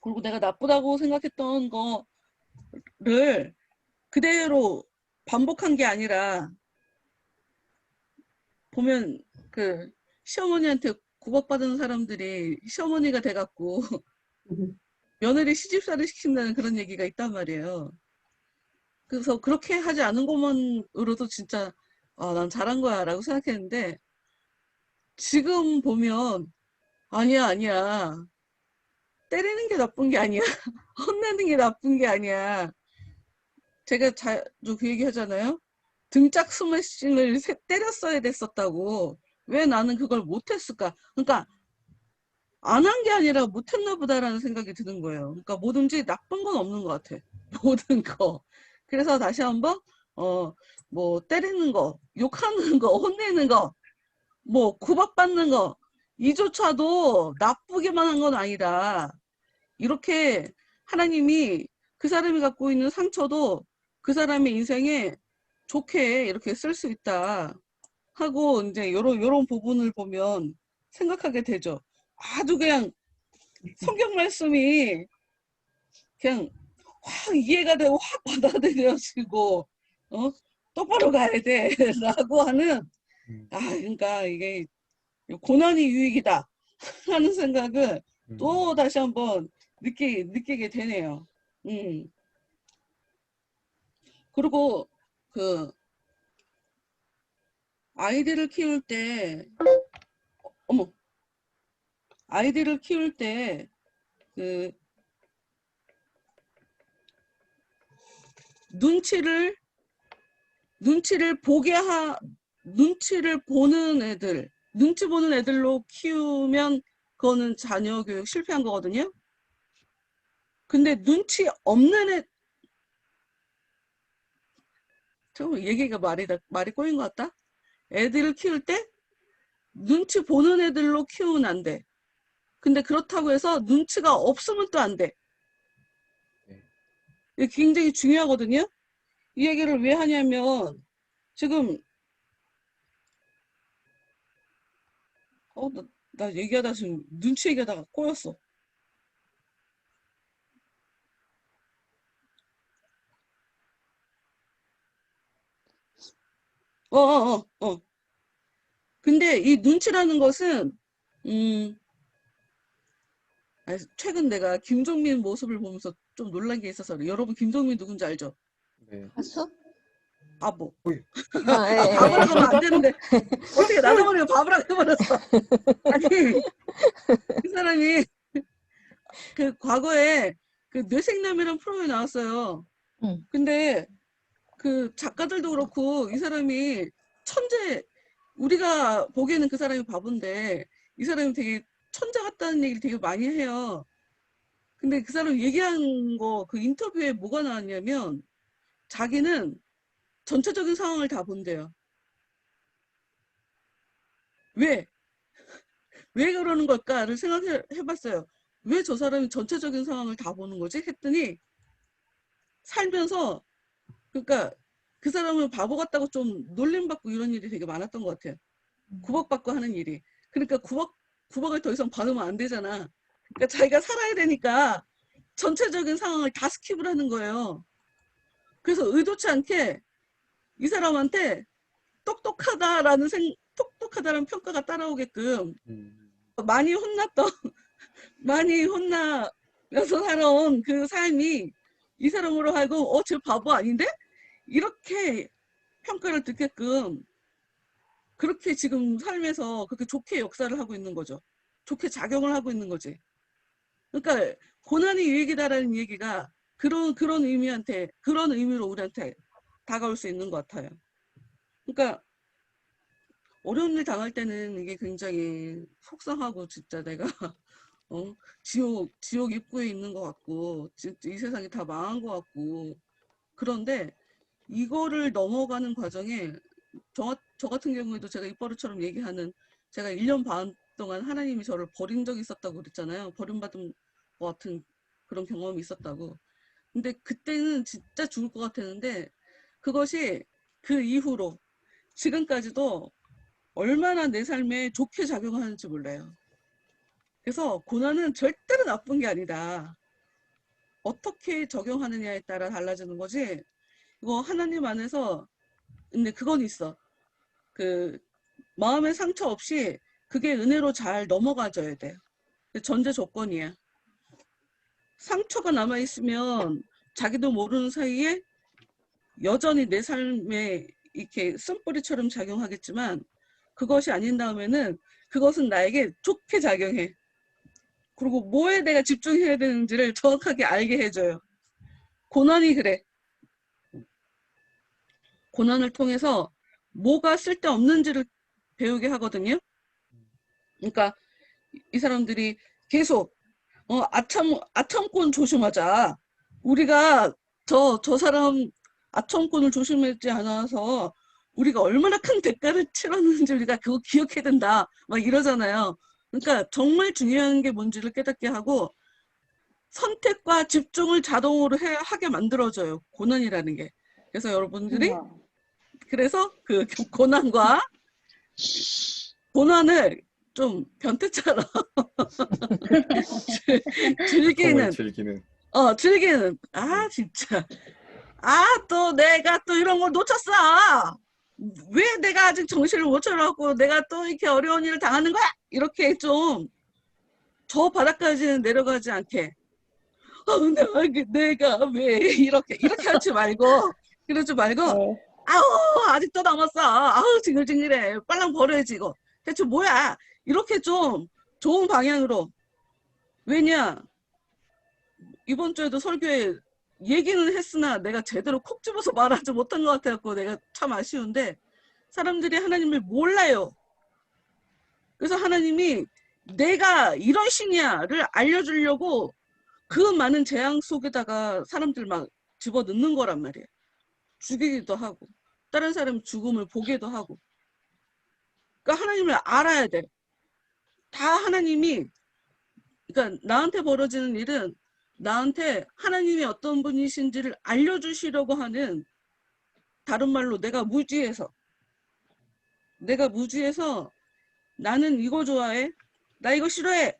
그리고 내가 나쁘다고 생각했던 거를 그대로 반복한 게 아니라 보면 그 시어머니한테 구박받은 사람들이 시어머니가 돼갖고 며느리 시집살이 시킨다는 그런 얘기가 있단 말이에요. 그래서 그렇게 하지 않은 것만으로도 진짜 난 잘한 거야 라고 생각했는데 지금 보면 아니야. 때리는 게 나쁜 게 아니야. 혼내는 게 나쁜 게 아니야. 제가 자주 그 얘기 하잖아요. 등짝 스매싱을 때렸어야 됐었다고. 왜 나는 그걸 못했을까? 그러니까 안 한 게 아니라 못했나 보다라는 생각이 드는 거예요. 그러니까 뭐든지 나쁜 건 없는 것 같아. 모든 거. 그래서 다시 한번 뭐 때리는 거, 욕하는 거, 혼내는 거, 뭐 구박받는 거 이조차도 나쁘게만 한 건 아니다. 이렇게 하나님이 그 사람이 갖고 있는 상처도 그 사람의 인생에 좋게 이렇게 쓸 수 있다 하고 이제 요런 부분을 보면 생각하게 되죠. 아주 그냥 성경 말씀이 그냥 확 이해가 되고 확 받아들여지고 똑바로 가야 돼라고 하는 음, 그러니까 이게 고난이 유익이다 하는 생각을 또 음, 다시 한번 느끼게 되네요. 음. 그리고 그 아이들을 키울 때 어머 아이들을 키울 때 그 눈치를 눈치를 보게 눈치를 보는 애들 눈치 보는 애들로 키우면 그거는 자녀 교육 실패한 거거든요. 근데 눈치 없는 저 얘기가 말이 꼬인 것 같다. 애들을 키울 때 눈치 보는 애들로 키우면 안 돼. 근데 그렇다고 해서 눈치가 없으면 또 안 돼. 네. 이게 굉장히 중요하거든요. 이 얘기를 왜 하냐면 지금 나 얘기하다 지금 눈치 얘기하다가 꼬였어. 어, 어, 어, 어. 근데 이 눈치라는 것은 최근 내가 김종민 모습을 보면서 좀 놀란 게 있어서 그래. 여러분 김종민 누군지 알죠? 네. 가수? 바보. 아, 예, 예. 바보라고 하면 안 되는데 어떻게 나도 모르게 바보라고 해버렸어. 아니 그 사람이 그 과거에 그 뇌생남이라는 프로그램에 나왔어요. 응. 근데 그 작가들도 그렇고 이 사람이 천재 우리가 보기에는 그 사람이 바본데 이 사람이 되게 천재 같다는 얘기를 되게 많이 해요. 근데 그 사람 얘기한 거 그 인터뷰에 뭐가 나왔냐면 자기는 전체적인 상황을 다 본대요. 왜? 왜 그러는 걸까를 생각해 봤어요. 왜 저 사람이 전체적인 상황을 다 보는 거지? 했더니 살면서 그러니까 그 사람은 바보 같다고 좀 놀림받고 이런 일이 되게 많았던 것 같아요. 구박받고 하는 일이. 그러니까 구박을 더 이상 받으면 안 되잖아. 그러니까 자기가 살아야 되니까 전체적인 상황을 다 스킵을 하는 거예요. 그래서 의도치 않게 이 사람한테 똑똑하다라는 평가가 따라오게끔 많이 혼났던, 많이 혼나면서 살아온 그 삶이 이 사람으로 하여금 쟤 바보 아닌데? 이렇게 평가를 듣게끔 그렇게 지금 삶에서 그렇게 좋게 역사를 하고 있는 거죠. 좋게 작용을 하고 있는 거지. 그러니까 고난이 유익이다라는 얘기가 그런 의미로 우리한테 다가올 수 있는 것 같아요. 그러니까 어려운 일 당할 때는 이게 굉장히 속상하고 진짜 내가 지옥 입구에 있는 것 같고 진짜 이 세상이 다 망한 것 같고 그런데 이거를 넘어가는 과정에 저 같은 경우에도 제가 입버릇처럼 얘기하는 제가 1년 반 동안 하나님이 저를 버린 적이 있었다고 그랬잖아요. 버림받은 것 같은 그런 경험이 있었다고. 근데 그때는 진짜 죽을 것 같았는데 그것이 그 이후로 지금까지도 얼마나 내 삶에 좋게 작용하는지 몰라요. 그래서 고난은 절대로 나쁜 게 아니다. 어떻게 적용하느냐에 따라 달라지는 거지. 이거 하나님 안에서 근데 그건 있어. 그 마음의 상처 없이 그게 은혜로 잘 넘어가져야 돼. 전제 조건이야. 상처가 남아있으면 자기도 모르는 사이에 여전히 내 삶에 이렇게 쓴뿌리처럼 작용하겠지만 그것이 아닌 다음에는 그것은 나에게 좋게 작용해. 그리고 뭐에 내가 집중해야 되는지를 정확하게 알게 해줘요. 고난이 그래. 고난을 통해서 뭐가 쓸데없는지를 배우게 하거든요. 그러니까 이 사람들이 계속 아첨꾼 조심하자. 우리가 저 사람 아첨꾼을 조심하지 않아서 우리가 얼마나 큰 대가를 치렀는지 우리가 그거 기억해야 된다. 막 이러잖아요. 그러니까 정말 중요한 게 뭔지를 깨닫게 하고 선택과 집중을 자동으로 하게 만들어줘요. 고난이라는 게. 그래서 여러분들이 그래서 그 고난을 좀 변태처럼 고통을 즐기는 즐기는. 즐기는 진짜 또 내가 또 이런 걸 놓쳤어. 왜 내가 아직 정신을 못 차려갖고 내가 또 이렇게 어려운 일을 당하는 거야? 이렇게 좀 저 바닥까지는 내려가지 않게 내가 왜 이렇게 하지 말고 그러지 말고 아우 아직도 남았어. 아우 징글징글해. 빨랑 버려야지 이거. 대체 뭐야? 이렇게 좀 좋은 방향으로. 왜냐 이번 주에도 설교에 얘기는 했으나 내가 제대로 콕 집어서 말하지 못한 것 같아갖고 내가 참 아쉬운데 사람들이 하나님을 몰라요. 그래서 하나님이 내가 이런 신이야를 알려주려고 그 많은 재앙 속에다가 사람들 막 집어넣는 거란 말이에요. 죽이기도 하고 다른 사람 죽음을 보게도 하고. 그러니까 하나님을 알아야 돼. 다 하나님이 그러니까 나한테 벌어지는 일은 나한테 하나님이 어떤 분이신지를 알려주시려고 하는 다른 말로 내가 무지해서 나는 이거 좋아해. 나 이거 싫어해.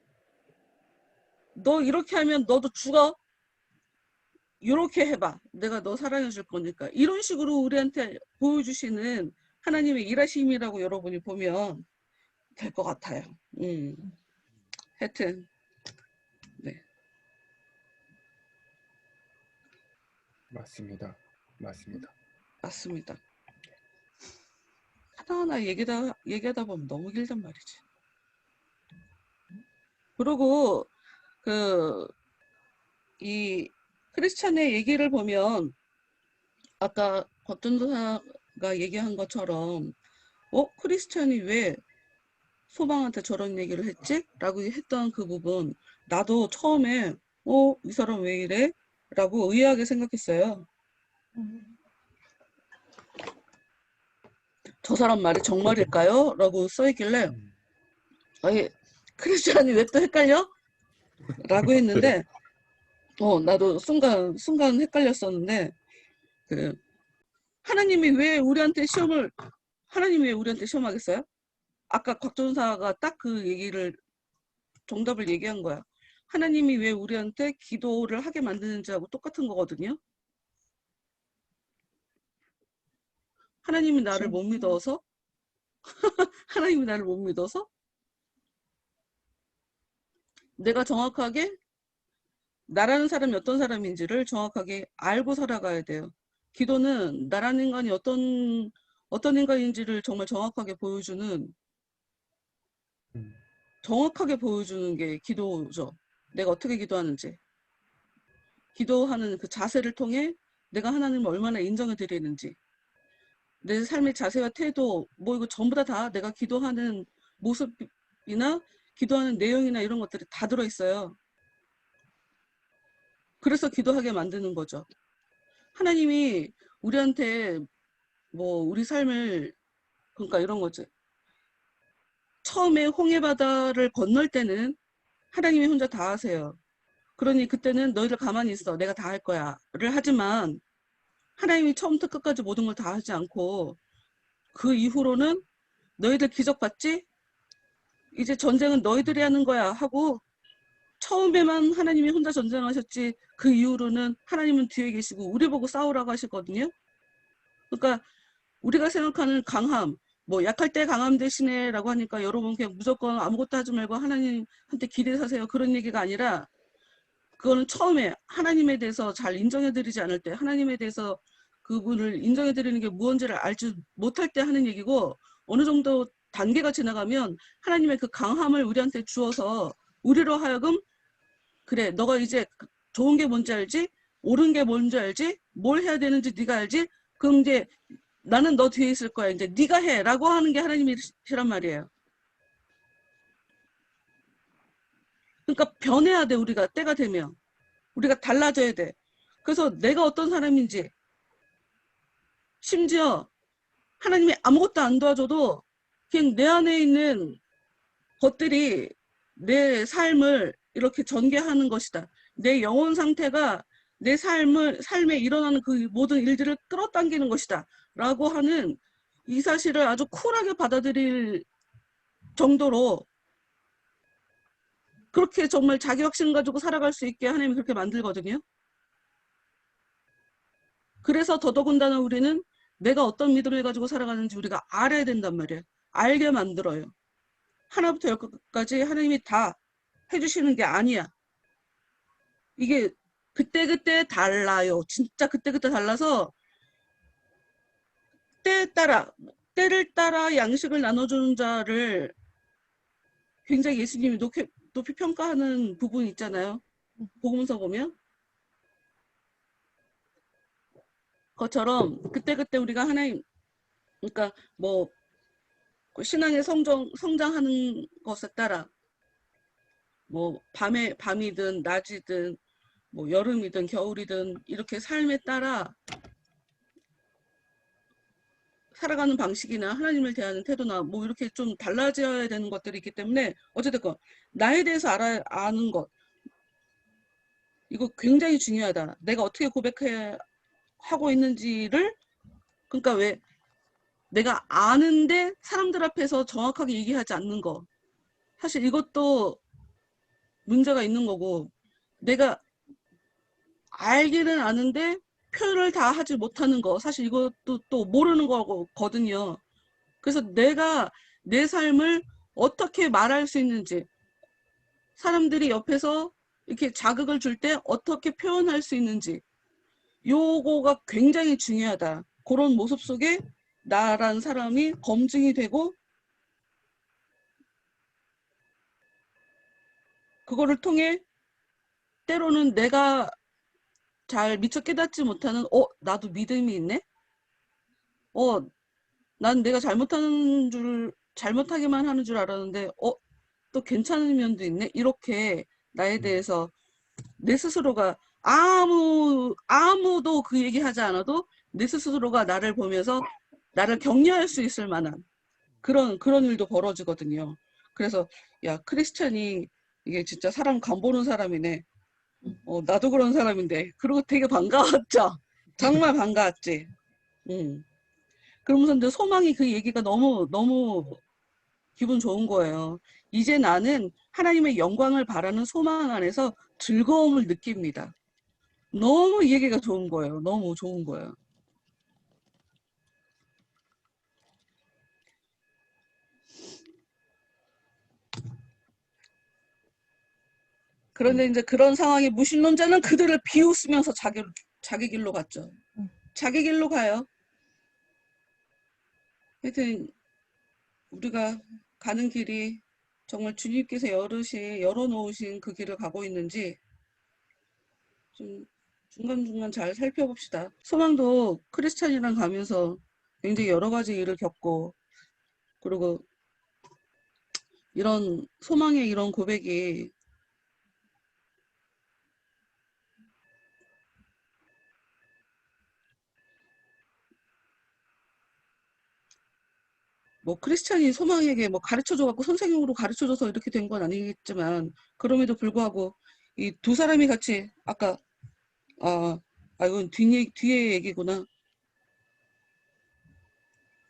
너 이렇게 하면 너도 죽어. 이렇게 해봐. 내가 너 사랑해 줄 거니까. 이런 식으로 우리한테 보여주시는 하나님의 일하심이라고 여러분이 보면 될 것 같아요. 하여튼 네. 맞습니다. 맞습니다. 하나하나 얘기하다 보면 너무 길단 말이지. 그리고 이 크리스찬의 얘기를 보면 아까 곽전도사가 얘기한 것처럼 크리스찬이 왜 소방한테 저런 얘기를 했지? 라고 했던 그 부분 나도 처음에 이 사람 왜 이래? 라고 의아하게 생각했어요. 저 사람 말이 정말일까요? 라고 써있길래 음. 아예 크리스찬이 왜 또 헷갈려? 라고 했는데 나도 순간 헷갈렸었는데 그 하나님이 왜 우리한테 시험하겠어요? 아까 곽전사가 딱 그 얘기를 정답을 얘기한 거야. 하나님이 왜 우리한테 기도를 하게 만드는지하고 똑같은 거거든요. 하나님이 나를 못 믿어서 하나님이 나를 못 믿어서 내가 정확하게 나라는 사람이 어떤 사람인지를 정확하게 알고 살아가야 돼요. 기도는 나라는 인간이 어떤 인간인지를 정말 정확하게 보여주는 음. 게 기도죠. 내가 어떻게 기도하는지. 기도하는 그 자세를 통해 내가 하나님을 얼마나 인정해 드리는지. 내 삶의 자세와 태도, 뭐 이거 전부 다 내가 기도하는 모습이나 기도하는 내용이나 이런 것들이 다 들어있어요. 그래서 기도하게 만드는 거죠. 하나님이 우리한테 뭐 우리 삶을 그러니까 이런 거지. 처음에 홍해바다를 건널 때는 하나님이 혼자 다 하세요. 그러니 그때는 너희들 가만히 있어. 내가 다 할 거야를 하지만 하나님이 처음부터 끝까지 모든 걸 다 하지 않고 그 이후로는 너희들 기적 봤지? 이제 전쟁은 너희들이 하는 거야 하고 처음에만 하나님이 혼자 전쟁하셨지 그 이후로는 하나님은 뒤에 계시고 우리 보고 싸우라고 하시거든요. 그러니까 우리가 생각하는 강함, 뭐 약할 때 강함 대신에 라고 하니까 여러분 그냥 무조건 아무것도 하지 말고 하나님한테 기대사세요. 그런 얘기가 아니라 그거는 처음에 하나님에 대해서 잘 인정해드리지 않을 때 하나님에 대해서 그분을 인정해드리는 게 무언지를 알지 못할 때 하는 얘기고 어느 정도 단계가 지나가면 하나님의 그 강함을 우리한테 주어서 우리로 하여금 그래 너가 이제 좋은 게 뭔지 알지? 옳은 게 뭔지 알지? 뭘 해야 되는지 네가 알지? 그럼 이제 나는 너 뒤에 있을 거야. 이제 네가 해 라고 하는 게 하나님이시란 말이에요. 그러니까 변해야 돼. 우리가 때가 되면. 우리가 달라져야 돼. 그래서 내가 어떤 사람인지 심지어 하나님이 아무것도 안 도와줘도 그냥 내 안에 있는 것들이 내 삶을 이렇게 전개하는 것이다. 내 영혼 상태가 내 삶에 일어나는 그 모든 일들을 끌어당기는 것이다. 라고 하는 이 사실을 아주 쿨하게 받아들일 정도로 그렇게 정말 자기 확신 가지고 살아갈 수 있게 하나님이 그렇게 만들거든요. 그래서 더더군다나 우리는 내가 어떤 믿음을 가지고 살아가는지 우리가 알아야 된단 말이에요. 알게 만들어요. 하나부터 열까지 하나님이 다 해주시는 게 아니야. 이게 그때그때 달라요. 진짜 그때그때 달라서 때를 따라 양식을 나눠주는 자를 굉장히 예수님이 높이 평가하는 부분이 있잖아요. 복음서 보면. 그것처럼 그때그때 우리가 하나님, 그러니까 뭐 신앙의 성장하는 것에 따라 뭐 밤이든 낮이든 뭐 여름이든 겨울이든 이렇게 삶에 따라 살아가는 방식이나 하나님을 대하는 태도나 뭐 이렇게 좀 달라져야 되는 것들이 있기 때문에 어쨌든 나에 대해서 아는 것 이거 굉장히 중요하다. 내가 어떻게 고백하고 있는지를 그러니까 왜 내가 아는데 사람들 앞에서 정확하게 얘기하지 않는 거 사실 이것도 문제가 있는 거고 내가 알기는 아는데 표현을 다 하지 못하는 거 사실 이것도 또 모르는 거거든요. 그래서 내가 내 삶을 어떻게 말할 수 있는지 사람들이 옆에서 이렇게 자극을 줄 때 어떻게 표현할 수 있는지 요거가 굉장히 중요하다. 그런 모습 속에 나라는 사람이 검증이 되고 그거를 통해 때로는 내가 잘 미처 깨닫지 못하는 나도 믿음이 있네? 난 내가 잘못하기만 하는 줄 알았는데 또 괜찮은 면도 있네? 이렇게 나에 대해서 내 스스로가 아무도 그 얘기하지 않아도 내 스스로가 나를 보면서 나를 격려할 수 있을 만한 그런 일도 벌어지거든요. 그래서 야, 크리스찬이 이게 진짜 사람 간보는 사람이네. 나도 그런 사람인데. 그리고 되게 반가웠죠. 정말 반가웠지. 그러면서 근데 소망이 그 얘기가 너무 너무 기분 좋은 거예요. 이제 나는 하나님의 영광을 바라는 소망 안에서 즐거움을 느낍니다. 너무 이 얘기가 좋은 거예요. 너무 좋은 거예요. 그런데 이제 그런 상황에 무신론자는 그들을 비웃으면서 자기 길로 갔죠. 자기 길로 가요. 하여튼 우리가 가는 길이 정말 주님께서 열어놓으신 그 길을 가고 있는지 좀 중간중간 잘 살펴봅시다. 소망도 크리스찬이랑 가면서 굉장히 여러 가지 일을 겪고, 그리고 이런 소망의 이런 고백이 뭐 크리스찬이 소망에게 뭐 가르쳐줘갖고 선생님으로 가르쳐줘서 이렇게 된 건 아니겠지만, 그럼에도 불구하고 이 두 사람이 같이 아까 이건 뒤에 얘기구나.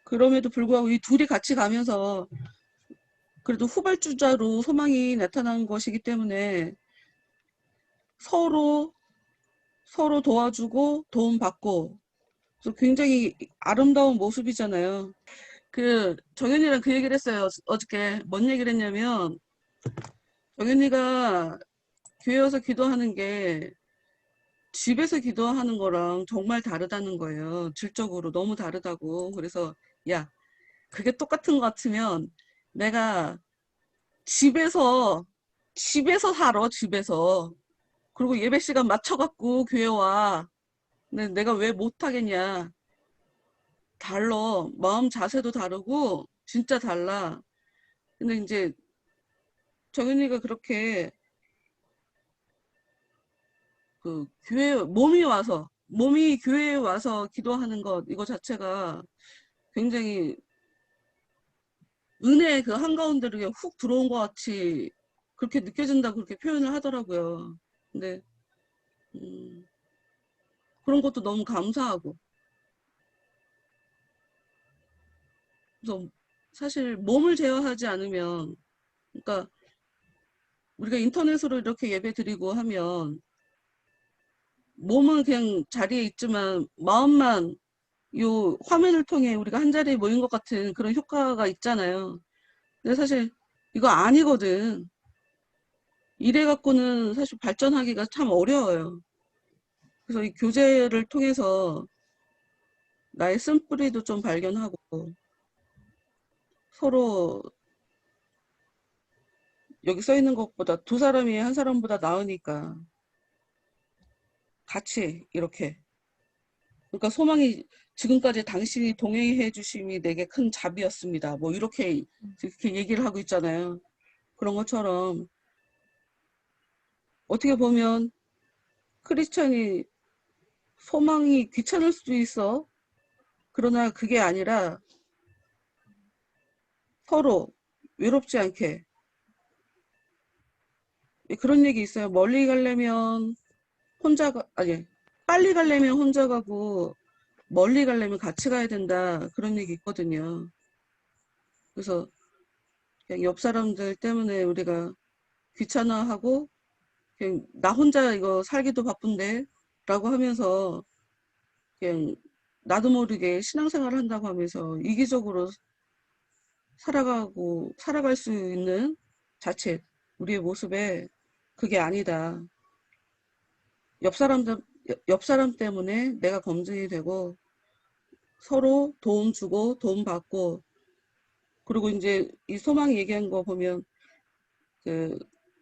그럼에도 불구하고 이 둘이 같이 가면서 그래도 후발주자로 소망이 나타난 것이기 때문에 서로 도와주고 도움받고, 그래서 굉장히 아름다운 모습이잖아요. 정현이랑 그 얘기를 했어요. 어저께 뭔 얘기를 했냐면, 정현이가 교회 와서 기도하는 게 집에서 기도하는 거랑 정말 다르다는 거예요. 질적으로 너무 다르다고. 그래서 야, 그게 똑같은 것 같으면 내가 집에서 살아, 집에서. 그리고 예배 시간 맞춰갖고 교회 와. 근데 내가 왜 못하겠냐. 달라. 마음 자세도 다르고 진짜 달라. 근데 이제 정현이가 그렇게 몸이 교회에 와서 기도하는 것, 이거 자체가 굉장히 은혜의 그 한가운데로 그냥 훅 들어온 것 같이 그렇게 느껴진다고 그렇게 표현을 하더라고요. 근데 그런 것도 너무 감사하고. 그래서 사실 몸을 제어하지 않으면, 그러니까 우리가 인터넷으로 이렇게 예배 드리고 하면 몸은 그냥 자리에 있지만 마음만 요 화면을 통해 우리가 한 자리에 모인 것 같은 그런 효과가 있잖아요. 근데 사실 이거 아니거든. 이래 갖고는 사실 발전하기가 참 어려워요. 그래서 이 교제를 통해서 나의 쓴뿌리도 좀 발견하고, 서로 여기 써 있는 것보다 두 사람이 한 사람보다 나으니까 같이 이렇게. 그러니까 소망이 지금까지 당신이 동행해 주심이 내게 큰 잡이었습니다. 뭐 이렇게 얘기를 하고 있잖아요. 그런 것처럼 어떻게 보면 크리스천이 소망이 귀찮을 수도 있어. 그러나 그게 아니라 서로 외롭지 않게. 그런 얘기 있어요. 멀리 가려면 빨리 가려면 혼자 가고 멀리 가려면 같이 가야 된다. 그런 얘기 있거든요. 그래서 그냥 옆 사람들 때문에 우리가 귀찮아하고 그냥 나 혼자 이거 살기도 바쁜데 라고 하면서 그냥 나도 모르게 신앙생활을 한다고 하면서 이기적으로 살아갈 수 있는 자체, 우리의 모습에 그게 아니다. 옆 사람 때문에 내가 검증이 되고 서로 도움 주고 도움 받고, 그리고 이제 이 소망이 얘기한 거 보면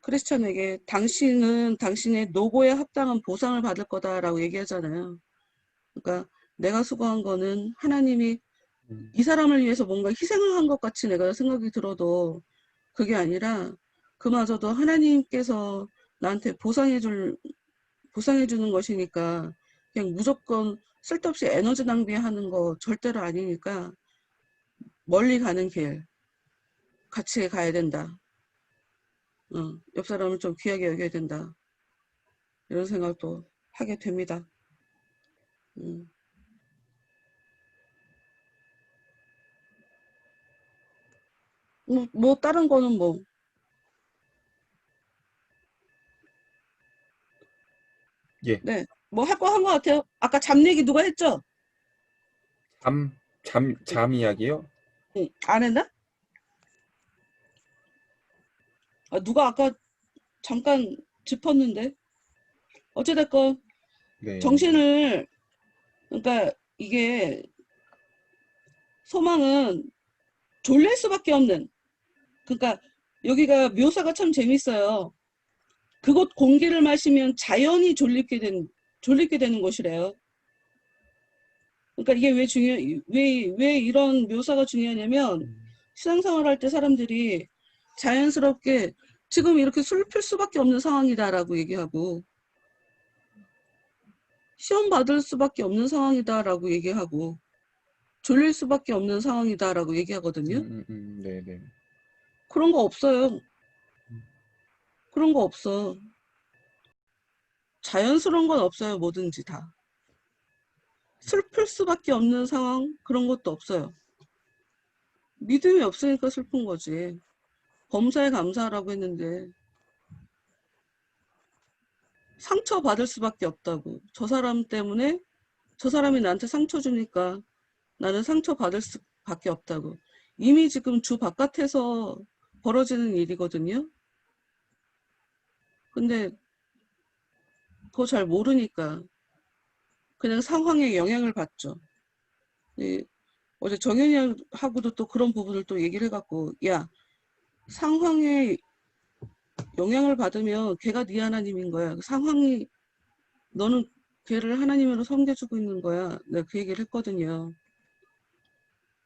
크리스천에게 당신은 당신의 노고에 합당한 보상을 받을 거다라고 얘기하잖아요. 그러니까 내가 수고한 거는 하나님이 이 사람을 위해서 뭔가 희생을 한 것 같이 내가 생각이 들어도 그게 아니라 그마저도 하나님께서 나한테 보상해 주는 것이니까 그냥 무조건 쓸데없이 에너지 낭비하는 거 절대로 아니니까 멀리 가는 길 같이 가야 된다. 옆 사람을 좀 귀하게 여겨야 된다. 이런 생각도 하게 됩니다. 음. 뭐 다른 거는 뭐 예. 네, 뭐 할 거 한 것 같아요. 아까 잠 얘기 누가 했죠? 잠 이야기요? 안 했나? 누가 아까 잠깐 짚었는데 어찌됐건 네. 정신을 그러니까 이게 소망은 졸릴 수밖에 없는 그러니까 여기가 묘사가 참 재밌어요. 그곳 공기를 마시면 자연히 졸리게 되는 것이래요. 그러니까 이게 왜 이런 묘사가 중요하냐면 신앙생활 할 때 사람들이 자연스럽게 지금 이렇게 슬플 수밖에 없는 상황이다라고 얘기하고 시험 받을 수밖에 없는 상황이다라고 얘기하고 졸릴 수밖에 없는 상황이다라고 얘기하거든요. 네네. 그런 거 없어요. 그런 거 없어. 자연스러운 건 없어요. 뭐든지 다. 슬플 수밖에 없는 상황 그런 것도 없어요. 믿음이 없으니까 슬픈 거지. 범사에 감사하라고 했는데 상처받을 수밖에 없다고. 저 사람 때문에 저 사람이 나한테 상처 주니까 나는 상처받을 수밖에 없다고. 이미 지금 주 바깥에서 벌어지는 일이거든요. 근데 그거 잘 모르니까 그냥 상황에 영향을 받죠. 어제 정현이하고도 또 그런 부분을 또 얘기를 해갖고 야 상황에 영향을 받으면 걔가 네 하나님인 거야. 상황이 너는 걔를 하나님으로 섬겨주고 있는 거야. 내가 그 얘기를 했거든요.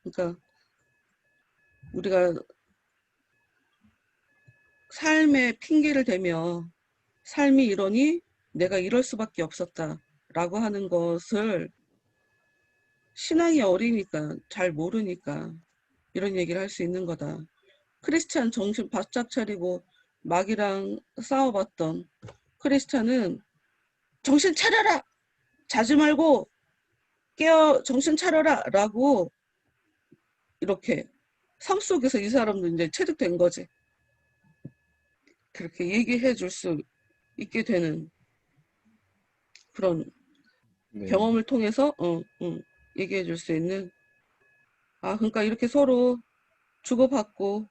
그러니까 우리가 삶에 핑계를 대며 삶이 이러니 내가 이럴 수밖에 없었다 라고 하는 것을 신앙이 어리니까 잘 모르니까 이런 얘기를 할 수 있는 거다. 크리스찬 정신 바짝 차리고 마귀랑 싸워봤던 크리스찬은 정신 차려라! 자지 말고 깨어 정신 차려라! 라고 이렇게 삶 속에서 이 사람도 이제 체득된 거지. 그렇게 얘기해 줄 수 있게 되는 그런 네. 경험을 통해서 얘기해 줄 수 있는 그러니까 이렇게 서로 주고받고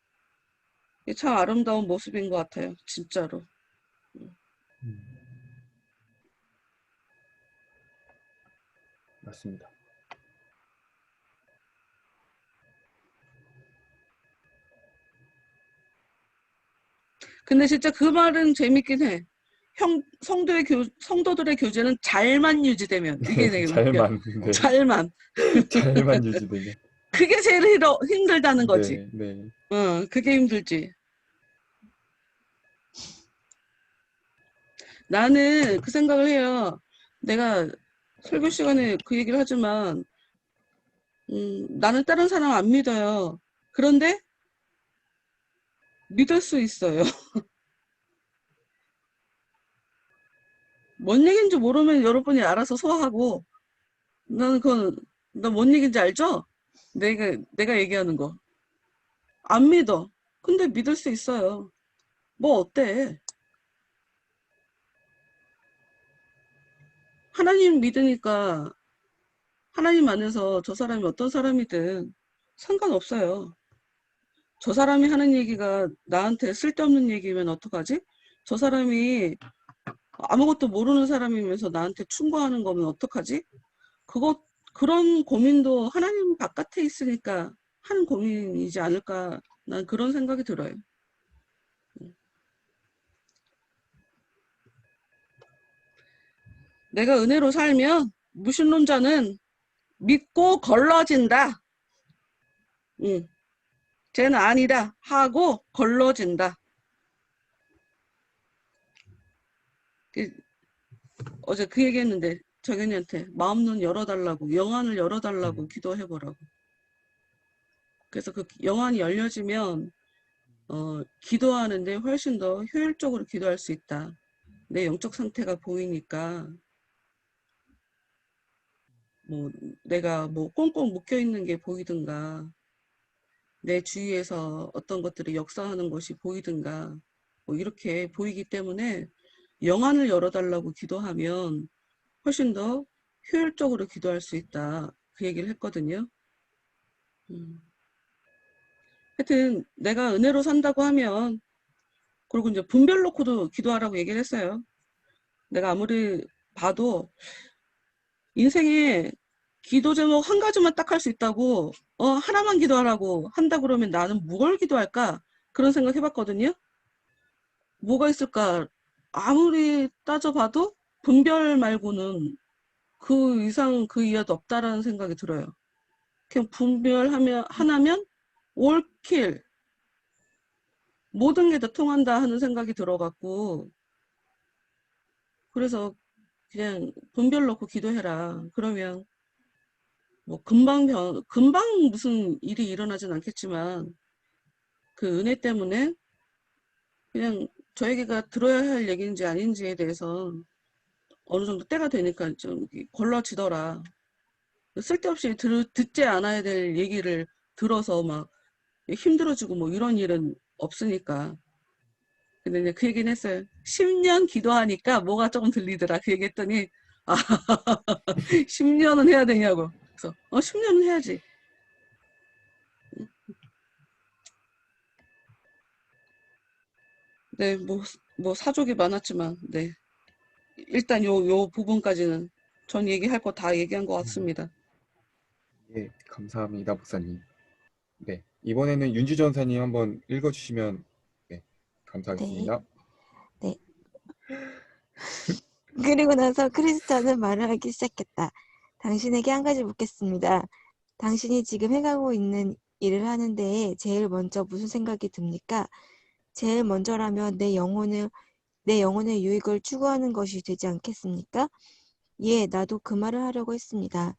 이게 참 아름다운 모습인 것 같아요. 진짜로. 맞습니다. 근데 진짜 그 말은 재밌긴 해. 성도들의 교제는 잘만 유지되면 이게 되게 웃겨. 네. 잘만. 잘만 유지되면. 그게 제일 힘들다는 거지. 네. 그게 힘들지. 나는 그 생각을 해요. 내가 설교 시간에 그 얘기를 하지만 나는 다른 사람 안 믿어요. 그런데 믿을 수 있어요. 뭔 얘기인지 모르면 여러분이 알아서 소화하고 나는 뭔 얘기인지 알죠? 내가 얘기하는 거. 안 믿어. 근데 믿을 수 있어요. 뭐 어때? 하나님 믿으니까 하나님 안에서 저 사람이 어떤 사람이든 상관없어요. 저 사람이 하는 얘기가 나한테 쓸데없는 얘기면 어떡하지? 저 사람이 아무것도 모르는 사람이면서 나한테 충고하는 거면 어떡하지? 그런 고민도 하나님 바깥에 있으니까 하는 고민이지 않을까. 난 그런 생각이 들어요. 내가 은혜로 살면 무신론자는 믿고 걸러진다. 쟤는 아니다 하고 걸러진다. 어제 그 얘기했는데 정현이한테 마음 눈 열어달라고, 영안을 열어달라고 기도해보라고. 그래서 그 영안이 열려지면 기도하는데 훨씬 더 효율적으로 기도할 수 있다. 내 영적 상태가 보이니까 뭐 내가 뭐 꽁꽁 묶여 있는 게 보이든가 내 주위에서 어떤 것들이 역사하는 것이 보이든가 뭐 이렇게 보이기 때문에 영안을 열어달라고 기도하면 훨씬 더 효율적으로 기도할 수 있다. 그 얘기를 했거든요. 하여튼 내가 은혜로 산다고 하면, 그리고 이제 분별 놓고도 기도하라고 얘기를 했어요. 내가 아무리 봐도 인생에 기도 제목 한 가지만 딱 할 수 있다고, 하나만 기도하라고 한다 그러면 나는 뭘 기도할까? 그런 생각 해봤거든요. 뭐가 있을까? 아무리 따져봐도 분별 말고는 그 이상 그 이하도 없다라는 생각이 들어요. 그냥 분별하면 하나면 올킬 모든 게 다 통한다 하는 생각이 들어갖고, 그래서 그냥 분별 놓고 기도해라. 그러면 뭐 금방 무슨 일이 일어나진 않겠지만 그 은혜 때문에 그냥 저에게가 들어야 할 얘기인지 아닌지에 대해서 어느 정도 때가 되니까 좀 걸러지더라. 쓸데없이 듣지 않아야 될 얘기를 들어서 막 힘들어지고 뭐 이런 일은 없으니까. 근데 이제 그 얘기는 했어요. 10년 기도하니까 뭐가 조금 들리더라. 그 얘기 했더니, 아, 10년은 해야 되냐고. 그래서, 10년은 해야지. 네, 뭐 사족이 많았지만, 네. 일단 요 부분까지는 전 얘기할 거 다 얘기한 것 같습니다. 예, 감사합니다, 목사님. 네, 이번에는 윤주 전사님 한번 읽어주시면 네, 네, 감사하겠습니다. 네. 그리고 나서 크리스찬은 말을 하기 시작했다. 당신에게 한 가지 묻겠습니다. 당신이 지금 해가고 있는 일을 하는 데에 제일 먼저 무슨 생각이 듭니까? 제일 먼저라면 내 영혼의 유익을 추구하는 것이 되지 않겠습니까? 예, 나도 그 말을 하려고 했습니다.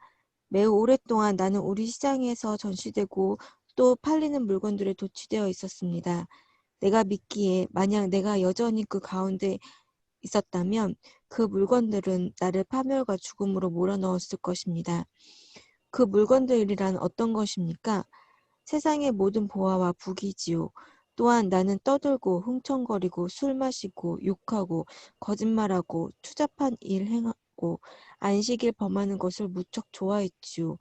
매우 오랫동안 나는 우리 시장에서 전시되고 또 팔리는 물건들에 도취되어 있었습니다. 내가 믿기에 만약 내가 여전히 그 가운데 있었다면 그 물건들은 나를 파멸과 죽음으로 몰아넣었을 것입니다. 그 물건들이란 어떤 것입니까? 세상의 모든 보화와 부귀지요. 또한 나는 떠들고 흥청거리고 술 마시고 욕하고 거짓말하고 추잡한 일 행하고 안식일 범하는 것을 무척 좋아했지요.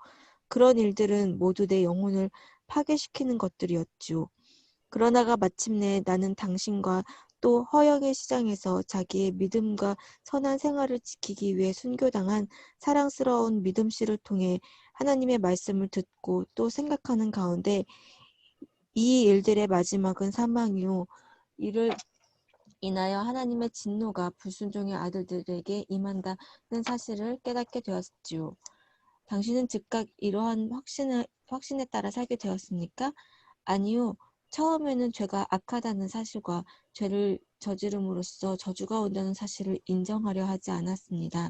그런 일들은 모두 내 영혼을 파괴시키는 것들이었지요. 그러다가 마침내 나는 당신과 또 허영의 시장에서 자기의 믿음과 선한 생활을 지키기 위해 순교당한 사랑스러운 믿음 씨를 통해 하나님의 말씀을 듣고 또 생각하는 가운데 이 일들의 마지막은 사망이요. 이를 인하여 하나님의 진노가 불순종의 아들들에게 임한다는 사실을 깨닫게 되었지요. 당신은 즉각 이러한 확신에 따라 살게 되었습니까? 아니요. 처음에는 죄가 악하다는 사실과 죄를 저지름으로써 저주가 온다는 사실을 인정하려 하지 않았습니다.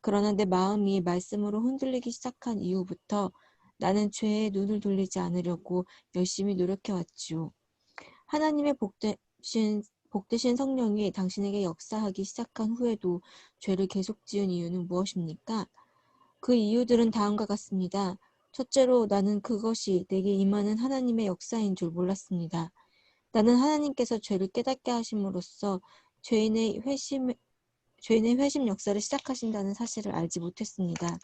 그러나 내 마음이 말씀으로 흔들리기 시작한 이후부터 나는 죄에 눈을 돌리지 않으려고 열심히 노력해왔지요. 하나님의 복되신 성령이 당신에게 역사하기 시작한 후에도 죄를 계속 지은 이유는 무엇입니까? 그 이유들은 다음과 같습니다. 첫째로 나는 그것이 내게 임하는 하나님의 역사인 줄 몰랐습니다. 나는 하나님께서 죄를 깨닫게 하심으로써 죄인의 회심 역사를 시작하신다는 사실을 알지 못했습니다.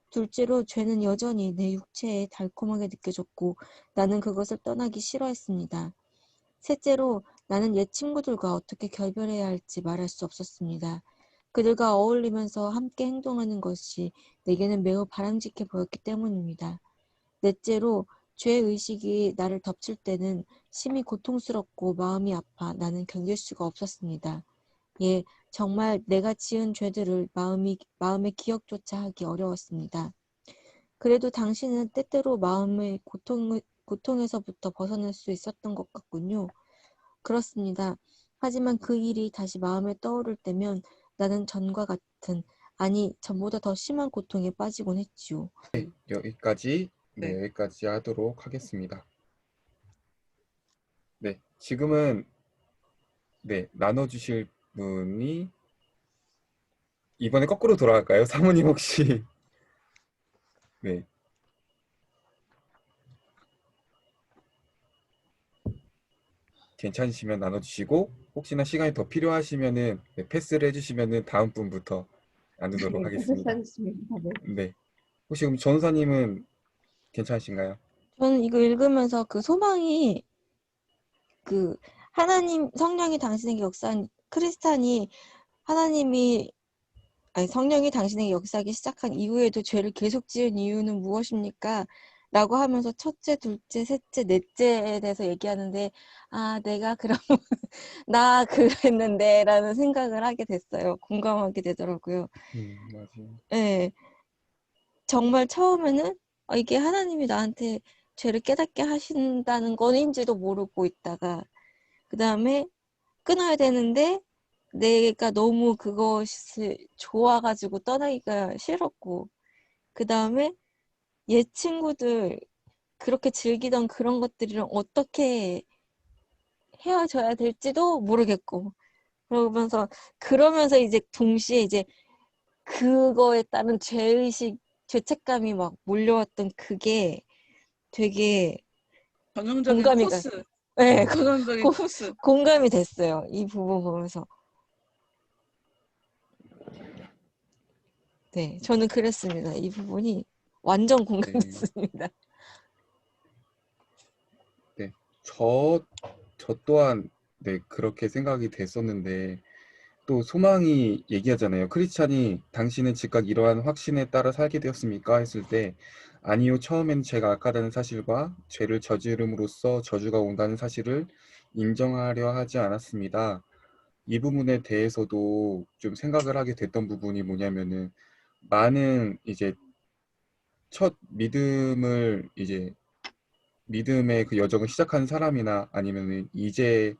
둘째로 죄는 여전히 내 육체에 달콤하게 느껴졌고 나는 그것을 떠나기 싫어했습니다. 셋째로 나는 옛 친구들과 어떻게 결별해야 할지 말할 수 없었습니다. 그들과 어울리면서 함께 행동하는 것이 내게는 매우 바람직해 보였기 때문입니다. 넷째로 죄의식이 나를 덮칠 때는 심히 고통스럽고 마음이 아파 나는 견딜 수가 없었습니다. 예, 정말 내가 지은 죄들을 마음의 기억조차 하기 어려웠습니다. 그래도 당신은 때때로 마음의 고통에서부터 벗어날 수 있었던 것 같군요. 그렇습니다. 하지만 그 일이 다시 마음에 떠오를 때면 나는 전과 같은 아니, 전보다 더 심한 고통에 빠지곤 했지요. 여기까지, 네, 네. 여기까지 하도록 하겠습니다. 네, 지금은, 네, 나눠주실 분이, 이번에 거꾸로 돌아갈까요? 사모님 혹시, 네, 괜찮으시면 나눠주시고, 혹시나 시간이 더 필요하시면은, 네, 패스를 해주시면은 다음 분부터 나누도록 네, 하겠습니다. 하겠습니다. 네. 네, 혹시 그럼 전사님은 괜찮으신가요? 저는 이거 읽으면서 그 소망이 그 하나님 성령이 당신에게 역사한 크리스찬이 하나님이 아니 성령이 당신에게 역사하기 시작한 이후에도 죄를 계속 지은 이유는 무엇입니까? 라고 하면서 첫째, 둘째, 셋째, 넷째에 대해서 얘기하는데 아 내가 그럼 나 그랬는데 라는 생각을 하게 됐어요. 공감하게 되더라고요. 맞아요. 예. 정말 처음에는 이게 하나님이 나한테 죄를 깨닫게 하신다는 건인지도 모르고 있다가 그 다음에 끊어야 되는데 내가 너무 그것이 좋아가지고 떠나기가 싫었고 그 다음에 옛 친구들 그렇게 즐기던 그런 것들이랑 어떻게 헤어져야 될지도 모르겠고 그러면서 이제 동시에 이제 그거에 따른 죄의식, 죄책감이 막 몰려왔던 그게 되게 전형적인 공감이 가, 코스. 네, 전형적인 코스. 공감이 됐어요. 이 부분 보면서. 네, 저는 그랬습니다. 이 부분이 완전 네, 공감됐습니다. 네, 저 또한, 네, 그렇게 생각이 됐었는데, 또 소망이 얘기하잖아요. 크리스찬이 당신은 즉각 이러한 확신에 따라 살게 되었습니까? 했을 때 아니요. 처음엔 제가 악하다는 사실과 죄를 저지름으로써 저주가 온다는 사실을 인정하려 하지 않았습니다. 이 부분에 대해서도 좀 생각을 하게 됐던 부분이 뭐냐면은 많은 이제 첫 믿음의 그 여정을 시작한 사람이나 아니면은 이제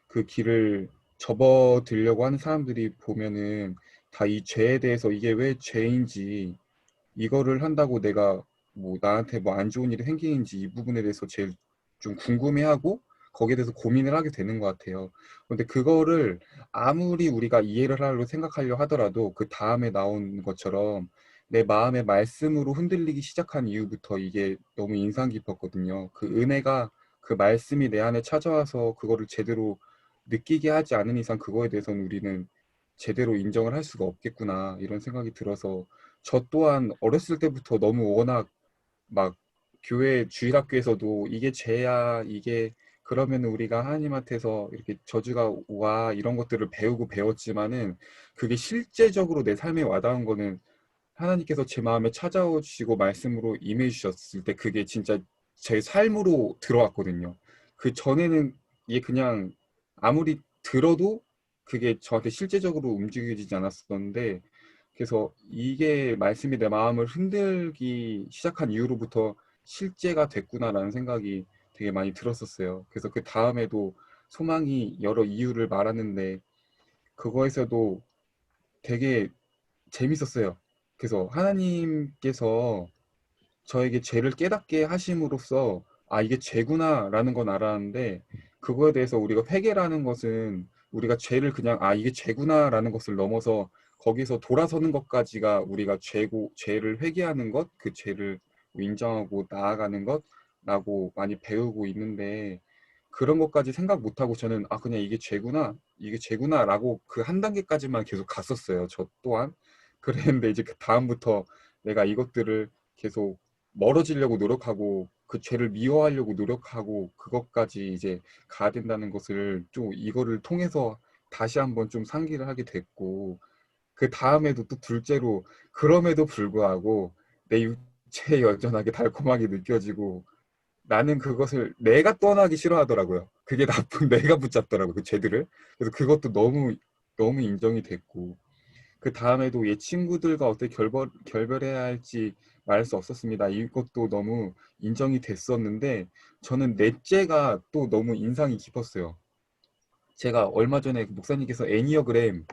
그 길을 접어들려고 하는 사람들이 보면은 다 이 죄에 대해서 이게 왜 죄인지 이거를 한다고 내가 뭐 나한테 뭐 안 좋은 일이 생기는지 이 부분에 대해서 제일 좀 궁금해하고 거기에 대해서 고민을 하게 되는 것 같아요. 근데 그거를 아무리 우리가 이해를 하려고 생각하려 하더라도 그 다음에 나온 것처럼 내 마음의 말씀으로 흔들리기 시작한 이후부터 이게 너무 인상 깊었거든요. 그 은혜가 그 말씀이 내 안에 찾아와서 그거를 제대로 느끼게 하지 않은 이상 그거에 대해서는 우리는 제대로 인정을 할 수가 없겠구나 이런 생각이 들어서 저 또한 어렸을 때부터 너무 워낙 막 교회 주일학교에서도 이게 죄야 이게 그러면 우리가 하나님한테서 이렇게 저주가 와 이런 것들을 배우고 배웠지만은 그게 실제적으로 내 삶에 와닿은 거는 하나님께서 제 마음에 찾아오 주시고 말씀으로 임해 주셨을 때 그게 진짜 제 삶으로 들어왔거든요. 그 전에는 이게 그냥 아무리 들어도 그게 저한테 실제적으로 움직여지지 않았었는데 그래서 이게 말씀이 내 마음을 흔들기 시작한 이후로부터 실제가 됐구나라는 생각이 되게 많이 들었었어요. 그래서 그 다음에도 소망이 여러 이유를 말하는데 그거에서도 되게 재밌었어요. 그래서 하나님께서 저에게 죄를 깨닫게 하심으로써 아 이게 죄구나라는 건 알았는데 그거에 대해서 우리가 회개라는 것은 우리가 죄를 그냥 아 이게 죄구나라는 것을 넘어서 거기서 돌아서는 것까지가 우리가 죄를 회개하는 것, 그 죄를 인정하고 나아가는 것라고 많이 배우고 있는데 그런 것까지 생각 못하고 저는 아 그냥 이게 죄구나라고 그 한 단계까지만 계속 갔었어요. 저 또한 그랬는데 이제 그 다음부터 내가 이것들을 계속 멀어지려고 노력하고 그 죄를 미워하려고 노력하고 그것까지 이제 가야 된다는 것을 좀 이거를 통해서 다시 한번 좀 상기를 하게 됐고 그 다음에도 또 둘째로 그럼에도 불구하고 내 육체에 여전하게 달콤하게 느껴지고 나는 그것을 내가 떠나기 싫어하더라고요. 그게 나쁜 내가 붙잡더라고요. 그 죄들을. 그래서 그것도 너무 너무 인정이 됐고 그 다음에도 얘 친구들과 어떻게 결별해야 할지 말할 수 없었습니다. 이것도 너무 인정이 됐었는데 저는 넷째가 또 너무 인상이 깊었어요. 제가 얼마 전에 그 목사님께서 애니어그램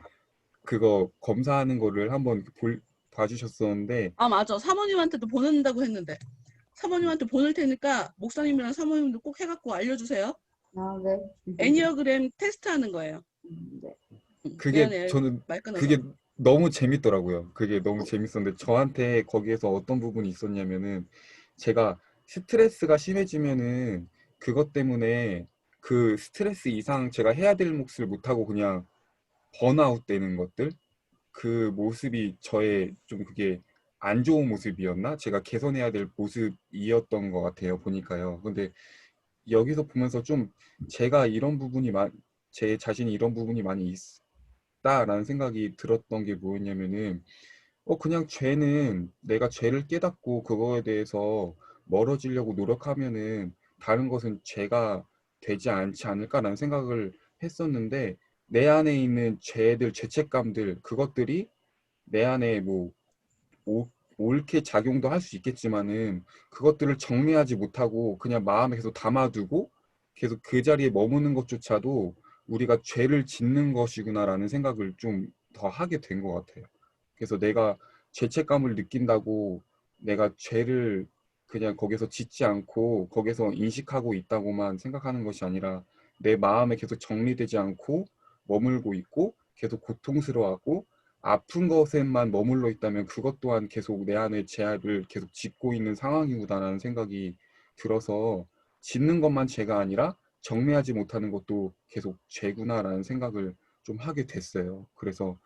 그거 검사하는 거를 한번 봐주셨었는데, 아, 맞아. 사모님한테도 보낸다고 했는데. 사모님한테 보낼 테니까 목사님이랑 사모님도 꼭 해갖고 알려주세요. 아, 네. 애니어그램 테스트 하는 거예요. 네. 그게 미안해. 저는 말 끊어서. 그게 너무 재밌더라고요. 그게 너무 재밌었는데 저한테 거기에서 어떤 부분이 있었냐면은 제가 스트레스가 심해지면은 그것 때문에 그 스트레스 이상 제가 해야 될 몫을 못하고 그냥 번아웃 되는 것들, 그 모습이 저의 좀 그게 안 좋은 모습이었나? 제가 개선해야 될 모습이었던 것 같아요. 보니까요. 근데 여기서 보면서 좀 제가 이런 부분이 제 자신이 이런 부분이 많이 있다라는 생각이 들었던 게 뭐였냐면은 그냥 죄는 내가 죄를 깨닫고 그거에 대해서 멀어지려고 노력하면은 다른 것은 죄가 되지 않지 않을까라는 생각을 했었는데 내 안에 있는 죄들, 죄책감들 그것들이 내 안에 뭐 옳게 작용도 할 수 있겠지만은 그것들을 정리하지 못하고 그냥 마음에 계속 담아두고 계속 그 자리에 머무는 것조차도 우리가 죄를 짓는 것이구나라는 생각을 좀 더 하게 된 것 같아요. 그래서 내가 죄책감을 느낀다고 내가 죄를 그냥 거기서 짓지 않고 거기서 인식하고 있다고만 생각하는 것이 아니라 내 마음에 계속 정리되지 않고 머물고 있고 계속 고통스러워하고 아픈 것에만 머물러 있다면 그것 또한 계속 내 안에 죄를 계속 짓고 있는 상황이구나라는 생각이 들어서 짓는 것만 죄가 아니라 정리하지 못하는 것도 계속 죄구나라는 생각을 좀 하게 됐어요. 그래서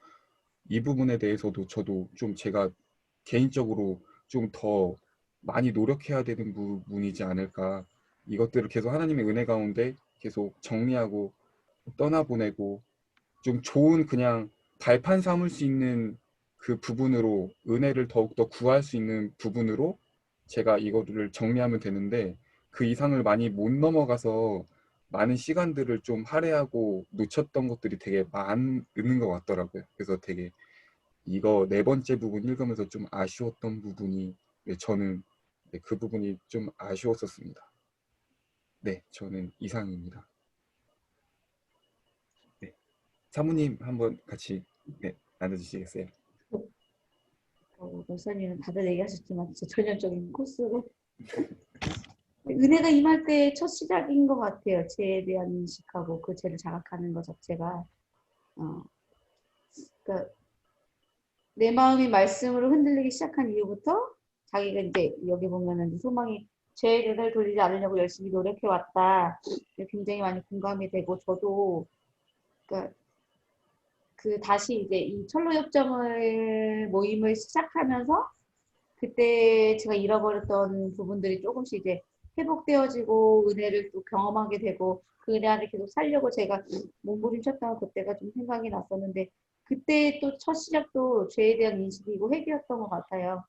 이 부분에 대해서도 저도 좀 제가 개인적으로 좀 더 많이 노력해야 되는 부분이지 않을까. 이것들을 계속 하나님의 은혜 가운데 계속 정리하고 떠나보내고 좀 좋은 그냥 발판 삼을 수 있는 그 부분으로 은혜를 더욱더 구할 수 있는 부분으로 제가 이거를 정리하면 되는데 그 이상을 많이 못 넘어가서 많은 시간들을 좀 할애하고 놓쳤던 것들이 되게 많은 것 같더라고요. 그래서 되게 이거 네 번째 부분 읽으면서 좀 아쉬웠던 부분이 저는 그 부분이 좀 아쉬웠었습니다. 네, 저는 이상입니다. 네, 사모님 한번 같이 나눠주시겠어요? 목사님은 다들 얘기하셨지만 진짜 전형적인 코스로 은혜가 임할 때 첫 시작인 것 같아요. 죄에 대한 인식하고 그 죄를 자각하는 것 자체가 그러니까 내 마음이 말씀으로 흔들리기 시작한 이후부터 자기가 이제 여기 보면은 소망이 죄의 눈을 돌리지 않으려고 열심히 노력해 왔다. 굉장히 많이 공감이 되고 저도 그러니까 그 다시 이제 이 철로 협정을 모임을 시작하면서 그때 제가 잃어버렸던 부분들이 조금씩 이제 회복되어지고 은혜를 또 경험하게 되고 그 은혜 안에 계속 살려고 제가 몸부림쳤던 그때가 좀 생각이 났었는데 그때 또 첫 시작도 죄에 대한 인식이고 회개였던 것 같아요.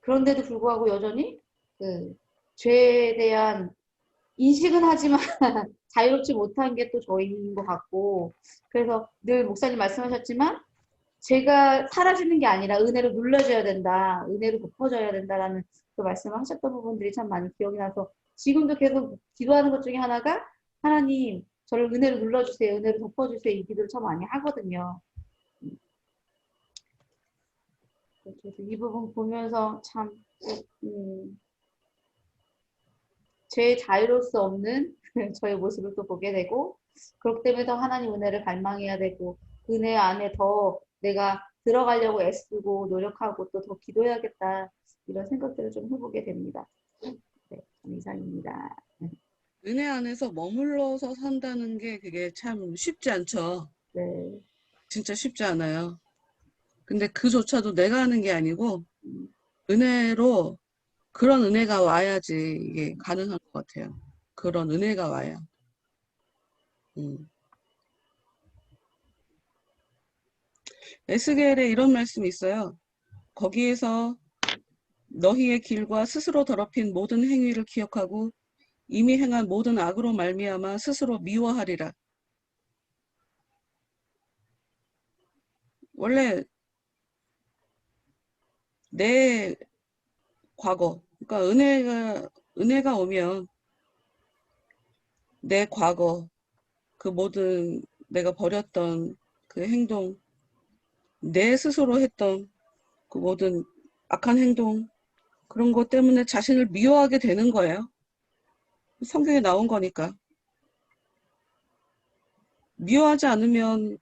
그런데도 불구하고 여전히 그 죄에 대한 인식은 하지만 자유롭지 못한 게 또 저인 것 같고 그래서 늘 목사님 말씀하셨지만 제가 사라지는 게 아니라 은혜로 눌러줘야 된다. 은혜로 덮어줘야 된다라는 그 말씀을 하셨던 부분들이 참 많이 기억이 나서 지금도 계속 기도하는 것 중에 하나가 하나님 저를 은혜로 눌러주세요. 은혜로 덮어주세요. 이 기도를 참 많이 하거든요. 그래서 이 부분 보면서 참 제 자유로울 수 없는 저의 모습을 또 보게 되고 그렇기 때문에 더 하나님 은혜를 갈망해야 되고 그 은혜 안에 더 내가 들어가려고 애쓰고 노력하고 또 더 기도해야겠다 이런 생각들을 좀 해보게 됩니다. 네, 이상입니다. 은혜 안에서 머물러서 산다는 게 그게 참 쉽지 않죠. 네, 진짜 쉽지 않아요. 근데 그조차도 내가 하는 게 아니고 은혜로 그런 은혜가 와야지 이게 가능한 것 같아요. 그런 은혜가 와야. 에스겔에 이런 말씀이 있어요. 거기에서 너희의 길과 스스로 더럽힌 모든 행위를 기억하고 이미 행한 모든 악으로 말미암아 스스로 미워하리라. 원래 내 과거, 그러니까 은혜가 오면 내 과거, 그 모든 내가 버렸던 그 행동, 내 스스로 했던 그 모든 악한 행동, 그런 것 때문에 자신을 미워하게 되는 거예요. 성경에 나온 거니까. 미워하지 않으면,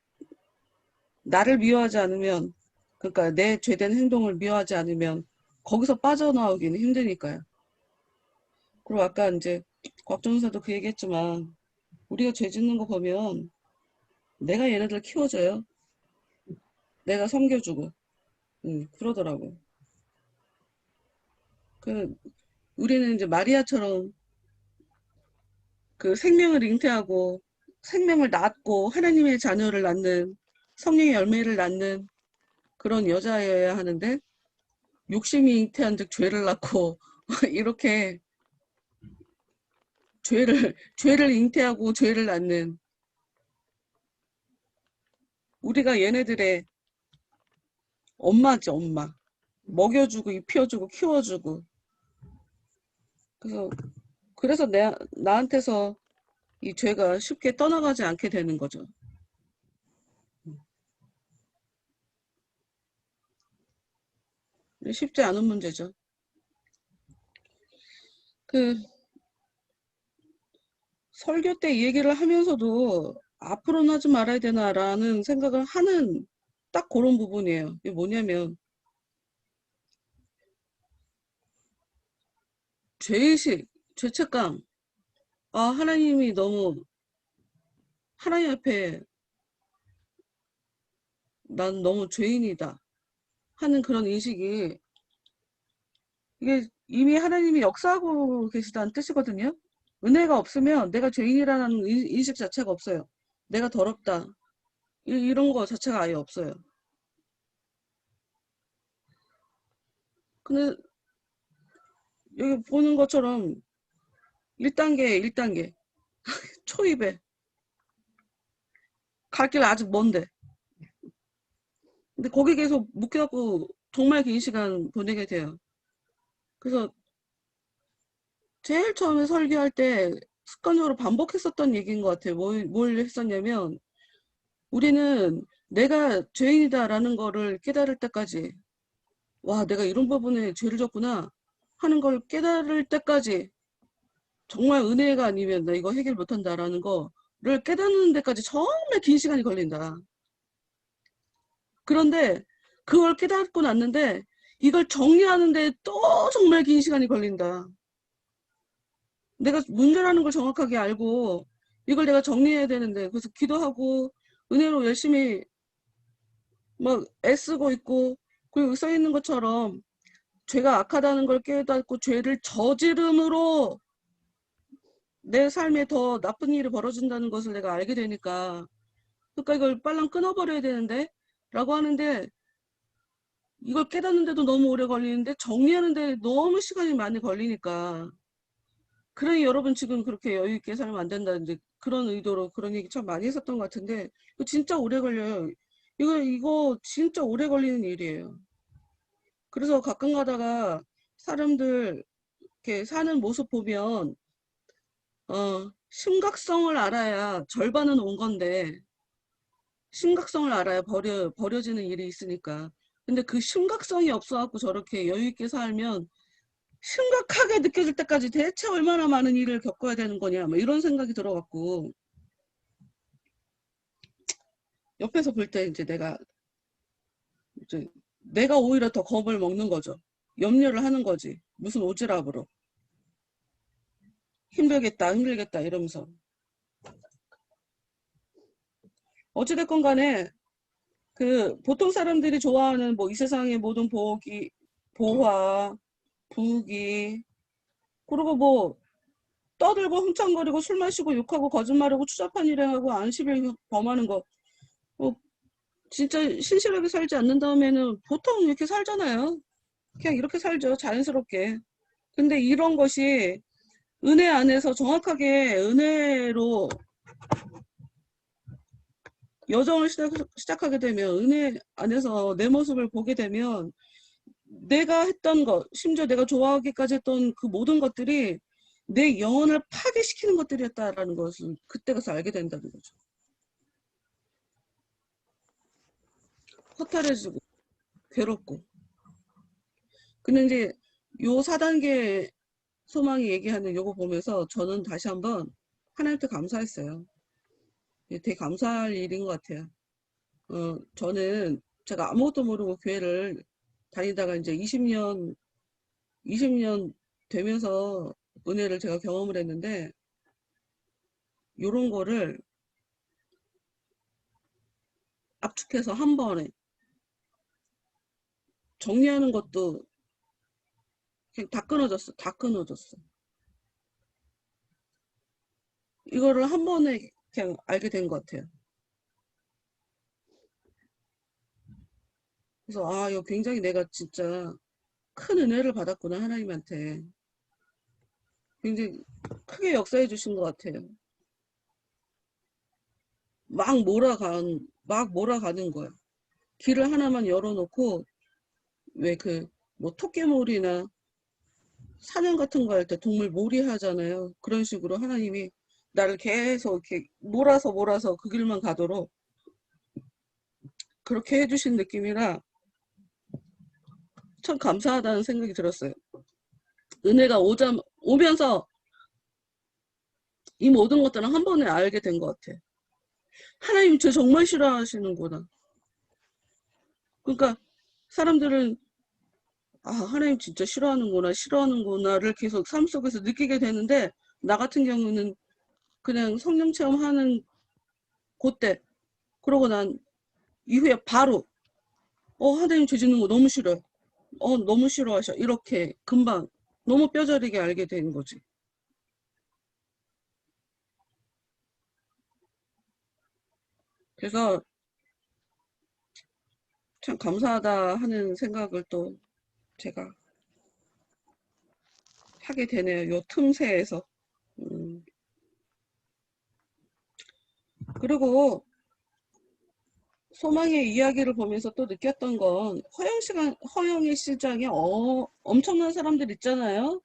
나를 미워하지 않으면, 그러니까 내 죄된 행동을 미워하지 않으면 거기서 빠져나오기는 힘드니까요. 그리고 아까 이제 곽전사도 그 얘기했지만, 우리가 죄 짓는 거 보면 내가 얘네들 키워줘요. 내가 섬겨주고. 그러더라고. 우리는 이제 마리아처럼 그 생명을 잉태하고 생명을 낳고 하나님의 자녀를 낳는, 성령의 열매를 낳는 그런 여자여야 하는데, 욕심이 잉태한 즉 죄를 낳고 이렇게 죄를 잉태하고 죄를 낳는, 우리가 얘네들의 엄마지, 엄마. 먹여주고 입혀주고 키워주고. 그래서 나한테서 이 죄가 쉽게 떠나가지 않게 되는 거죠. 쉽지 않은 문제죠. 설교 때 이 얘기를 하면서도 앞으로는 하지 말아야 되나라는 생각을 하는 딱 그런 부분이에요. 이게 뭐냐면, 죄의식, 죄책감. 아, 하나님이 너무, 하나님 앞에 난 너무 죄인이다 하는 그런 인식이, 이게 이미 하나님이 역사하고 계시다는 뜻이거든요. 은혜가 없으면 내가 죄인이라는 인식 자체가 없어요. 내가 더럽다. 이런 거 자체가 아예 없어요. 근데 여기 보는 것처럼 1단계 초입에 갈 길 아직 먼데, 근데 거기 계속 묶여갖고 정말 긴 시간 보내게 돼요. 그래서 제일 처음에 설교할 때 습관적으로 반복했었던 얘기인 것 같아요. 뭘 했었냐면, 우리는 내가 죄인이다라는 거를 깨달을 때까지, 와, 내가 이런 부분에 죄를 졌구나 하는 걸 깨달을 때까지, 정말 은혜가 아니면 나 이거 해결 못한다라는 거를 깨닫는 데까지 정말 긴 시간이 걸린다. 그런데 그걸 깨닫고 났는데 이걸 정리하는데 또 정말 긴 시간이 걸린다. 내가 문제라는 걸 정확하게 알고 이걸 내가 정리해야 되는데, 그래서 기도하고 은혜로 열심히 막 애쓰고 있고, 그리고 써 있는 것처럼 죄가 악하다는 걸 깨닫고 죄를 저지름으로 내 삶에 더 나쁜 일이 벌어진다는 것을 내가 알게 되니까, 그러니까 이걸 빨랑 끊어버려야 되는데 라고 하는데, 이걸 깨닫는데도 너무 오래 걸리는데 정리하는데 너무 시간이 많이 걸리니까, 그러니 여러분 지금 그렇게 여유 있게 살면 안 된다, 이제 그런 의도로 그런 얘기 참 많이 했었던 것 같은데, 이거 진짜 오래 걸려요. 이거 진짜 오래 걸리는 일이에요. 그래서 가끔 가다가 사람들 이렇게 사는 모습 보면 심각성을 알아야 절반은 온 건데, 심각성을 알아야 버려지는 일이 있으니까. 근데 그 심각성이 없어갖고 저렇게 여유 있게 살면 심각하게 느껴질 때까지 대체 얼마나 많은 일을 겪어야 되는 거냐, 뭐 이런 생각이 들어갖고, 옆에서 볼 때 이제 내가 오히려 더 겁을 먹는 거죠. 염려를 하는 거지. 무슨 오지랖으로. 힘들겠다 이러면서. 어찌됐건 간에 보통 사람들이 좋아하는 뭐 이 세상의 모든 보화, 부귀, 그리고 뭐 떠들고 흥청거리고 술 마시고 욕하고 거짓말하고 추잡한 일행하고 안식일 범하는 거, 진짜 신실하게 살지 않는 다음에는 보통 이렇게 살잖아요. 그냥 이렇게 살죠, 자연스럽게. 근데 이런 것이 은혜 안에서 정확하게 은혜로 여정을 시작하게 되면, 은혜 안에서 내 모습을 보게 되면, 내가 했던 것, 심지어 내가 좋아하기까지 했던 그 모든 것들이 내 영혼을 파괴시키는 것들이었다라는 것을 그때 가서 알게 된다는 거죠. 허탈해지고 괴롭고. 근데 이제 요 4단계 소망이 얘기하는 요거 보면서 저는 다시 한번 하나님께 감사했어요. 되게 감사할 일인 것 같아요. 저는 제가 아무것도 모르고 교회를 다니다가 이제 20년 되면서 은혜를 제가 경험을 했는데, 요런 거를 압축해서 한 번에 정리하는 것도 그냥 다 끊어졌어. 다 끊어졌어. 이거를 한 번에 그냥 알게 된 것 같아요. 그래서 이거 굉장히 내가 진짜 큰 은혜를 받았구나, 하나님한테. 굉장히 크게 역사해 주신 것 같아요. 막 몰아가는 거야. 길을 하나만 열어놓고, 왜 뭐 토끼몰이나 사냥 같은 거 할 때 동물 몰이 하잖아요. 그런 식으로 하나님이 나를 계속 이렇게 몰아서 그 길만 가도록 그렇게 해주신 느낌이라 참 감사하다는 생각이 들었어요. 은혜가 오면서 이 모든 것들은 한 번에 알게 된 것 같아. 하나님 저 정말 싫어하시는구나. 그러니까 사람들은 하나님 진짜 싫어하는구나를 계속 삶 속에서 느끼게 되는데, 나 같은 경우는 그냥 성령 체험하는 그때, 그러고 난 이후에 바로 하나님 죄 짓는 거 너무 싫어요. 너무 싫어하셔. 이렇게 금방 너무 뼈저리게 알게 되는 거지. 그래서 참 감사하다 하는 생각을 또 제가 하게 되네요. 요 틈새에서. 그리고 소망의 이야기를 보면서 또 느꼈던 건 허영의 시장에 엄청난 사람들 있잖아요.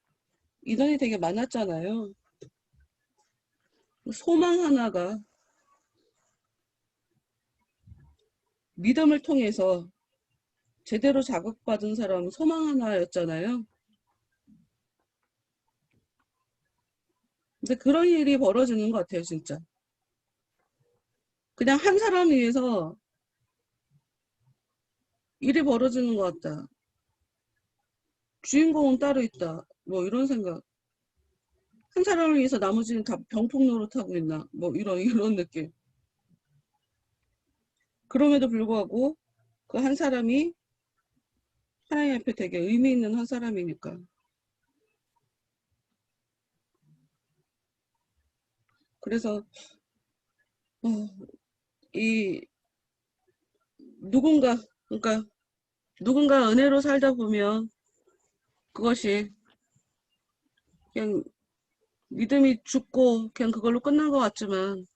인원이 되게 많았잖아요. 소망 하나가 믿음을 통해서 제대로 자극받은 사람은 소망 하나였잖아요. 근데 그런 일이 벌어지는 것 같아요, 진짜. 그냥 한 사람 위해서 일이 벌어지는 것 같다. 주인공은 따로 있다. 뭐 이런 생각. 한 사람을 위해서 나머지는 다 병풍 노릇하고 있나. 뭐 이런 느낌. 그럼에도 불구하고 그 한 사람이 하나님 앞에 되게 의미 있는 한 사람이니까. 그래서 이 그러니까 누군가 은혜로 살다 보면 그것이 그냥 믿음이 죽고 그냥 그걸로 끝난 것 같지만,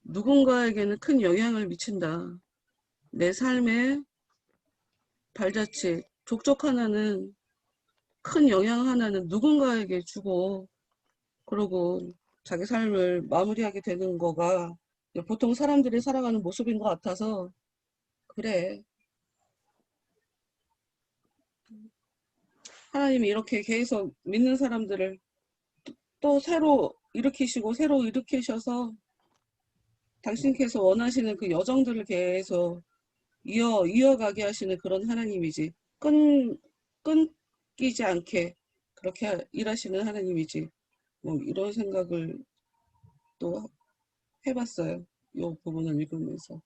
누군가에게는 큰 영향을 미친다. 내 삶의 발자취, 족적 하나는, 큰 영향 하나는 누군가에게 주고, 그러고 자기 삶을 마무리하게 되는 거가 보통 사람들이 살아가는 모습인 것 같아서, 그래, 하나님이 이렇게 계속 믿는 사람들을 또 새로 일으키시고 새로 일으키셔서 당신께서 원하시는 그 여정들을 계속 이어가게 하시는 그런 하나님이지. 끊기지 않게 그렇게 일하시는 하나님이지. 뭐 이런 생각을 또 해봤어요. 이 부분을 읽으면서.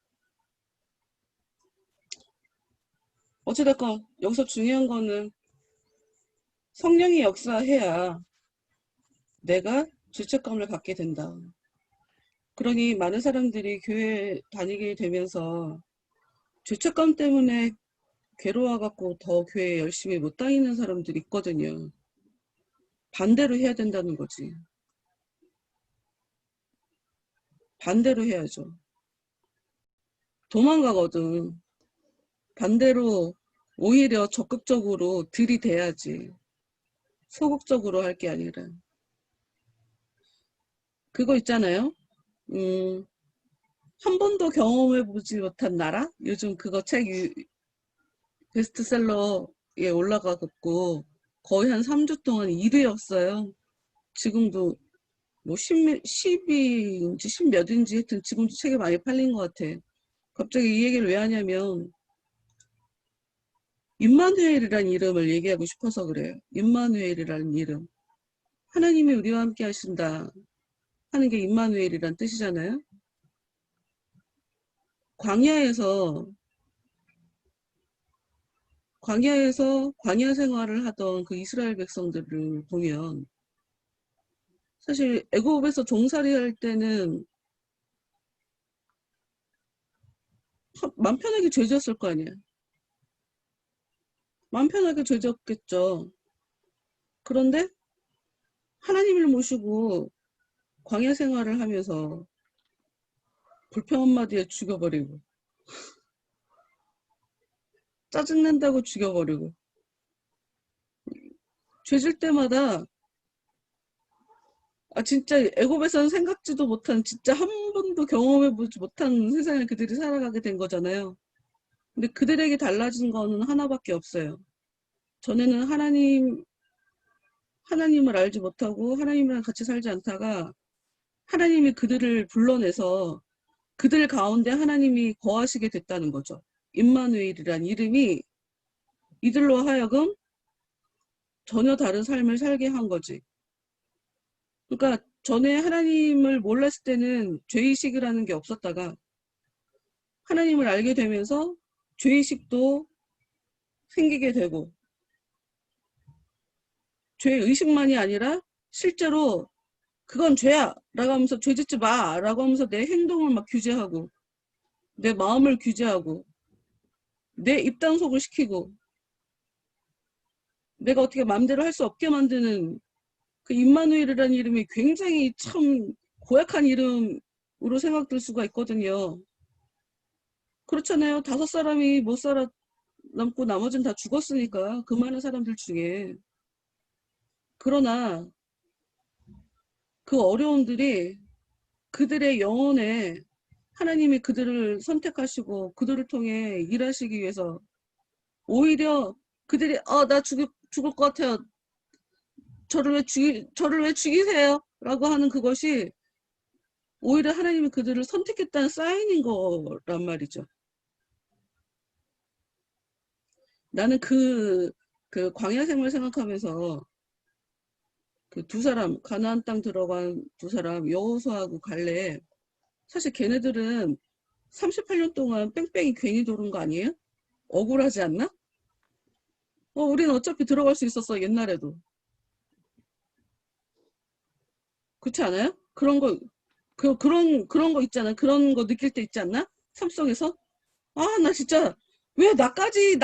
어찌됐건 여기서 중요한 거는 성령이 역사해야 내가 죄책감을 갖게 된다. 그러니 많은 사람들이 교회 다니게 되면서 죄책감 때문에 괴로워갖고 더 교회 열심히 못 다니는 사람들이 있거든요. 반대로 해야 된다는 거지. 반대로 해야죠. 도망가거든. 반대로 오히려 적극적으로 들이대야지. 소극적으로 할 게 아니라. 그거 있잖아요. 한 번도 경험해보지 못한 나라? 요즘 그거 책 베스트셀러에 올라가고 거의 한 3주 동안 1위였어요. 지금도 뭐 10위인지 10몇인지 하여튼 지금도 책이 많이 팔린 것 같아. 갑자기 이 얘기를 왜 하냐면 임마누엘이라는 이름을 얘기하고 싶어서 그래요. 임마누엘이라는 이름. 하나님이 우리와 함께 하신다 하는 게 임마누엘이란 뜻이잖아요. 광야에서 광야 생활을 하던 그 이스라엘 백성들을 보면 사실 애굽에서 종살이 할 때는 맘 편하게 죄 지었을 거 아니야. 맘 편하게 죄 지었겠죠. 그런데 하나님을 모시고 광야 생활을 하면서 불평 한마디에 죽여버리고 짜증난다고 죽여버리고 죄질 때마다 진짜 애굽에서는 생각지도 못한 진짜 한 번도 경험해보지 못한 세상을 그들이 살아가게 된 거잖아요. 근데 그들에게 달라진 거는 하나밖에 없어요. 전에는 하나님을 알지 못하고 하나님이랑 같이 살지 않다가 하나님이 그들을 불러내서 그들 가운데 하나님이 거하시게 됐다는 거죠. 임마누엘이란 이름이 이들로 하여금 전혀 다른 삶을 살게 한 거지. 그러니까 전에 하나님을 몰랐을 때는 죄의식이라는 게 없었다가 하나님을 알게 되면서 죄의식도 생기게 되고 죄의식만이 아니라 실제로 그건 죄야 라고 하면서 죄 짓지 마 라고 하면서 내 행동을 막 규제하고 내 마음을 규제하고 내 입단속을 시키고 내가 어떻게 마음대로 할 수 없게 만드는 그 임마누엘이라는 이름이 굉장히 참 고약한 이름으로 생각될 수가 있거든요. 그렇잖아요. 5사람이 못 살아남고 나머지는 다 죽었으니까 그 많은 사람들 중에. 그러나 그 어려움들이 그들의 영혼에 하나님이 그들을 선택하시고 그들을 통해 일하시기 위해서 오히려 그들이 나 죽을 것 같아요. 저를 왜 죽이세요? 라고 하는 그것이 오히려 하나님이 그들을 선택했다는 사인인 거란 말이죠. 나는 그 광야 생활 생각하면서 그 두 사람, 가나안 땅 들어간 두 사람, 여호수아하고 갈렙, 사실 걔네들은 38년 동안 뺑뺑이 괜히 도는 거 아니에요? 억울하지 않나? 우리는 어차피 들어갈 수 있었어, 옛날에도. 그렇지 않아요? 그런 거 있잖아. 그런 거 느낄 때 있지 않나? 삶 속에서? 나 진짜, 왜 나까지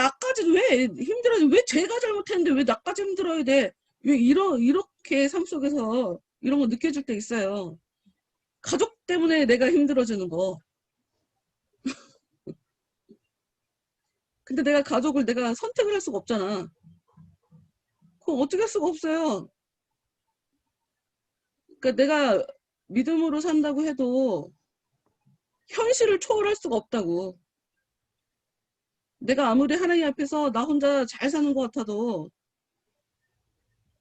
왜 힘들어야 돼? 왜 제가 잘못했는데 왜 나까지 힘들어야 돼? 왜 이렇게 삶 속에서 이런 거 느껴질 때 있어요. 가족 때문에 내가 힘들어지는 거. 근데 가족을 내가 선택을 할 수가 없잖아. 그럼 어떻게 할 수가 없어요. 그러니까 내가 믿음으로 산다고 해도 현실을 초월할 수가 없다고. 내가 아무리 하나님 앞에서 나 혼자 잘 사는 것 같아도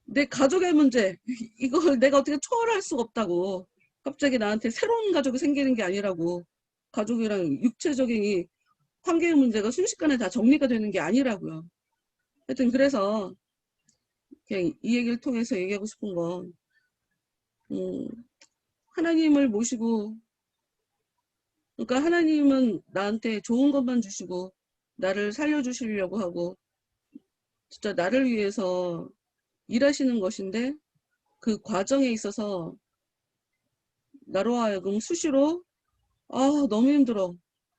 내 가족의 문제, 이걸 내가 어떻게 초월할 수가 없다고. 갑자기 나한테 새로운 가족이 생기는 게 아니라고. 가족이랑 육체적인 이 관계의 문제가 순식간에 다 정리가 되는 게 아니라고요. 하여튼 그래서 그냥 이 얘기를 통해서 얘기하고 싶은 건 하나님을 모시고, 그러니까 하나님은 나한테 좋은 것만 주시고 나를 살려주시려고 하고 진짜 나를 위해서 일하시는 것인데 그 과정에 있어서 나로 하여금 수시로 너무 힘들어.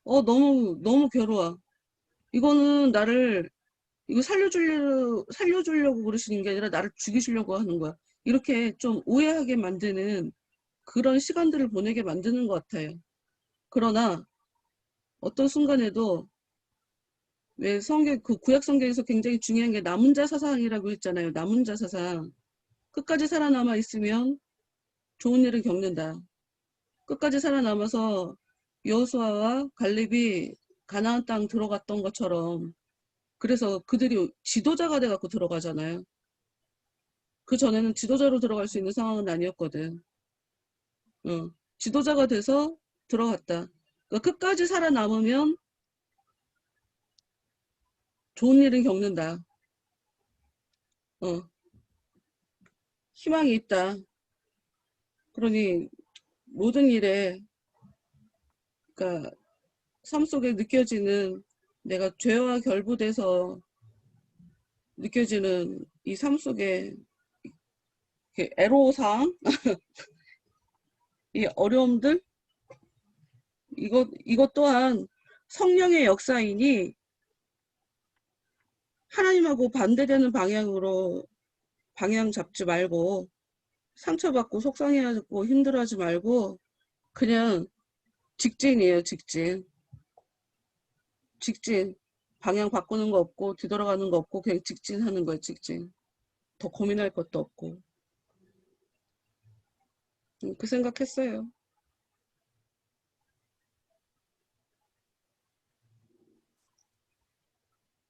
너무 괴로워. 이거는 나를 이거 살려주려고 그러시는 게 아니라 나를 죽이시려고 하는 거야. 이렇게 좀 오해하게 만드는 그런 시간들을 보내게 만드는 것 같아요. 그러나 어떤 순간에도 왜 그 구약 성경에서 굉장히 중요한 게 남은 자 사상이라고 했잖아요. 남은 자 사상. 끝까지 살아남아 있으면 좋은 일을 겪는다. 끝까지 살아남아서 여호수아와 갈렙이 가나안 땅 들어갔던 것처럼 그래서 그들이 지도자가 돼갖고 들어가잖아요. 그 전에는 지도자로 들어갈 수 있는 상황은 아니었거든. 지도자가 돼서 들어갔다. 그러니까 끝까지 살아남으면 좋은 일은 겪는다. 희망이 있다. 그러니 모든 일에, 그러니까 삶 속에 느껴지는 내가 죄와 결부돼서 느껴지는 이 삶 속에 애로사항, 이 어려움들, 이것 또한 성령의 역사이니 하나님하고 반대되는 방향으로 방향 잡지 말고 상처받고 속상해하고 힘들어하지 말고 그냥 직진이에요, 직진. 직진. 방향 바꾸는 거 없고 뒤돌아가는 거 없고 그냥 직진하는 거예요, 직진. 더 고민할 것도 없고. 그 생각했어요.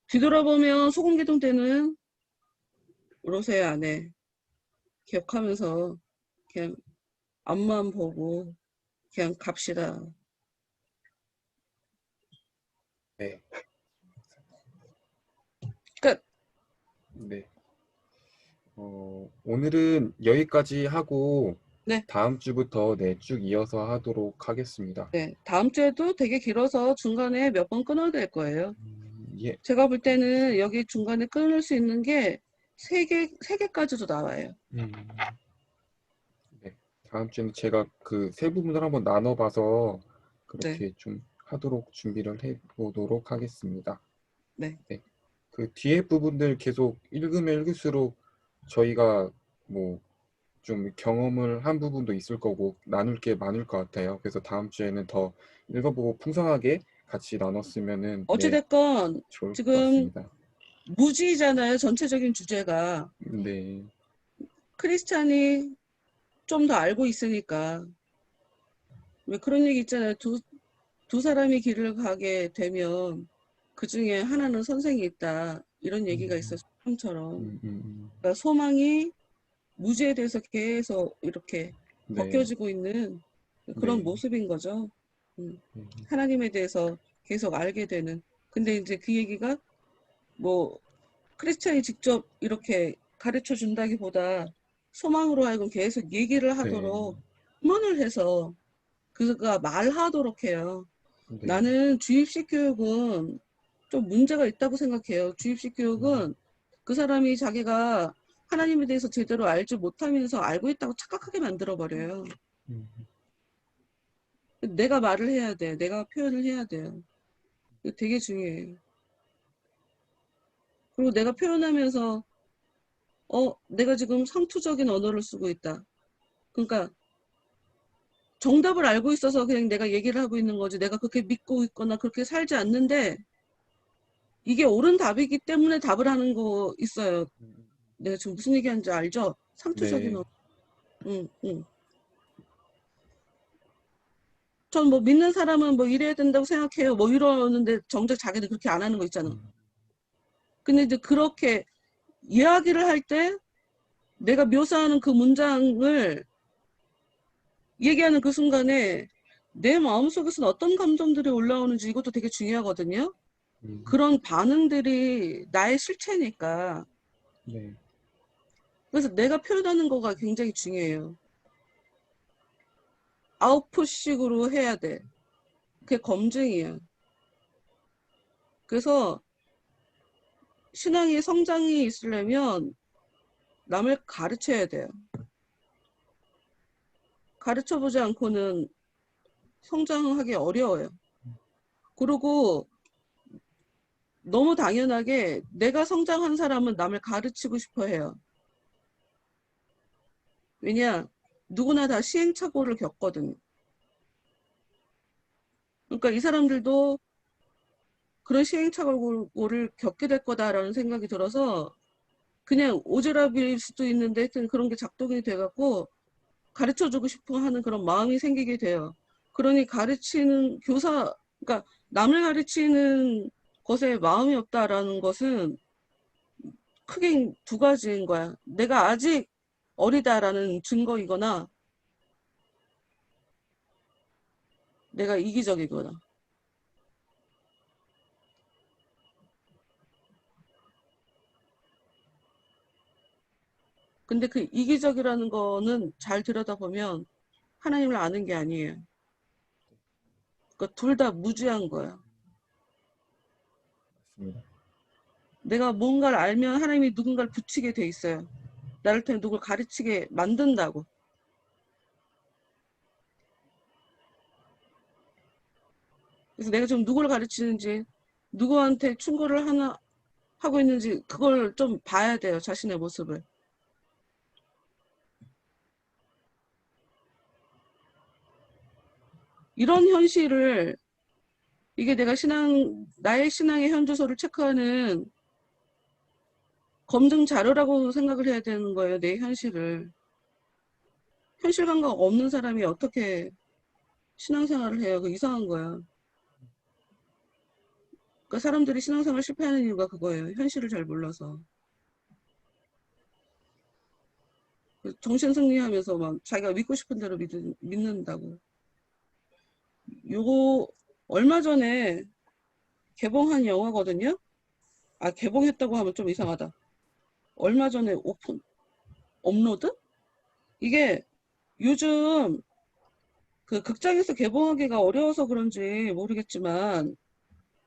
뒤돌아보면 소금기둥 때는 로세 안에 기억하면서 그냥 앞만 보고 그냥 갑시다. 네. 끝. 네. 오늘은 여기까지 하고 네. 다음 주부터 네, 쭉 이어서 하도록 하겠습니다. 네. 다음 주에도 되게 길어서 중간에 몇 번 끊어야 될 거예요. 예. 제가 볼 때는 여기 중간에 끊을 수 있는 게 세 개까지도 나와요. 네. 다음 주에는 제가 그 세 부분을 한번 나눠봐서 그렇게 좀 하도록 준비를 해보도록 하겠습니다. 네. 그 뒤에 부분들 계속 읽으면 읽을수록 저희가 뭐 좀 경험을 한 부분도 있을 거고 나눌 게 많을 것 같아요. 그래서 다음 주에는 더 읽어보고 풍성하게 같이 나눴으면은 네, 어찌됐건 좋을 것 지금 같습니다. 무지잖아요. 전체적인 주제가. 네, 크리스찬이 좀 더 알고 있으니까. 왜 그런 얘기 있잖아요. 두 사람이 길을 가게 되면 그 중에 하나는 선생이 있다. 이런 얘기가 있어요. 소망처럼. 그러니까 소망이 무지에 대해서 계속 이렇게 네, 벗겨지고 있는 그런 네. 모습인 거죠. 네. 하나님에 대해서 계속 알게 되는. 근데 이제 그 얘기가 뭐 크리스찬이 직접 이렇게 가르쳐 준다기보다 소망으로 하여금 계속 얘기를 하도록 휴먼을 해서 그가 말하도록 해요. 네. 나는 주입식 교육은 좀 문제가 있다고 생각해요. 주입식 교육은 그 사람이 자기가 하나님에 대해서 제대로 알지 못하면서 알고 있다고 착각하게 만들어버려요. 내가 말을 해야 돼. 내가 표현을 해야 돼요. 이거 되게 중요해요. 그리고 내가 표현하면서 내가 지금 상투적인 언어를 쓰고 있다. 그러니까 정답을 알고 있어서 그냥 내가 얘기를 하고 있는 거지. 내가 그렇게 믿고 있거나 그렇게 살지 않는데 이게 옳은 답이기 때문에 답을 하는 거 있어요. 내가 지금 무슨 얘기하는지 알죠? 상투적인 네. 언어. 응. 전 뭐 믿는 사람은 뭐 이래야 된다고 생각해요. 뭐 이러는데 정작 자기는 그렇게 안 하는 거 있잖아. 근데 이제 그렇게 이야기를 할 때 내가 묘사하는 그 문장을 얘기하는 그 순간에 내 마음속에서는 어떤 감정들이 올라오는지 이것도 되게 중요하거든요. 그런 반응들이 나의 실체니까. 네. 그래서 내가 표현하는 거가 굉장히 중요해요. 아웃풋식으로 해야 돼. 그게 검증이야. 그래서 신앙의 성장이 있으려면 남을 가르쳐야 돼요. 가르쳐보지 않고는 성장하기 어려워요. 그리고 너무 당연하게 내가 성장한 사람은 남을 가르치고 싶어 해요. 왜냐? 누구나 다 시행착오를 겪거든요. 그러니까 이 사람들도 그런 시행착오를 겪게 될 거다라는 생각이 들어서 그냥 오지랖일 수도 있는데 하여튼 그런 게 작동이 돼갖고 가르쳐주고 싶어 하는 그런 마음이 생기게 돼요. 그러니 가르치는 교사, 그러니까 남을 가르치는 것에 마음이 없다라는 것은 크게 두 가지인 거야. 내가 아직 어리다라는 증거이거나 내가 이기적이거나. 근데 그 이기적이라는 거는 잘 들여다보면 하나님을 아는 게 아니에요. 그러니까 둘 다 무지한 거야. 맞습니다. 내가 뭔가를 알면 하나님이 누군가를 붙이게 돼 있어요. 나를 통해 누굴 가르치게 만든다고. 그래서 내가 지금 누구를 가르치는지, 누구한테 충고를 하나 하고 있는지 그걸 좀 봐야 돼요. 자신의 모습을. 이런 현실을 이게 내가 나의 신앙의 현주소를 체크하는 검증 자료라고 생각을 해야 되는 거예요. 내 현실을. 현실 감각 없는 사람이 어떻게 신앙생활을 해요? 그 이상한 거야. 그러니까 사람들이 신앙생활 실패하는 이유가 그거예요. 현실을 잘 몰라서. 정신승리하면서 막 자기가 믿고 싶은 대로 믿는다고. 요거 얼마 전에 개봉한 영화거든요. 아, 개봉했다고 하면 좀 이상하다. 얼마 전에 업로드? 이게 요즘 그 극장에서 개봉하기가 어려워서 그런지 모르겠지만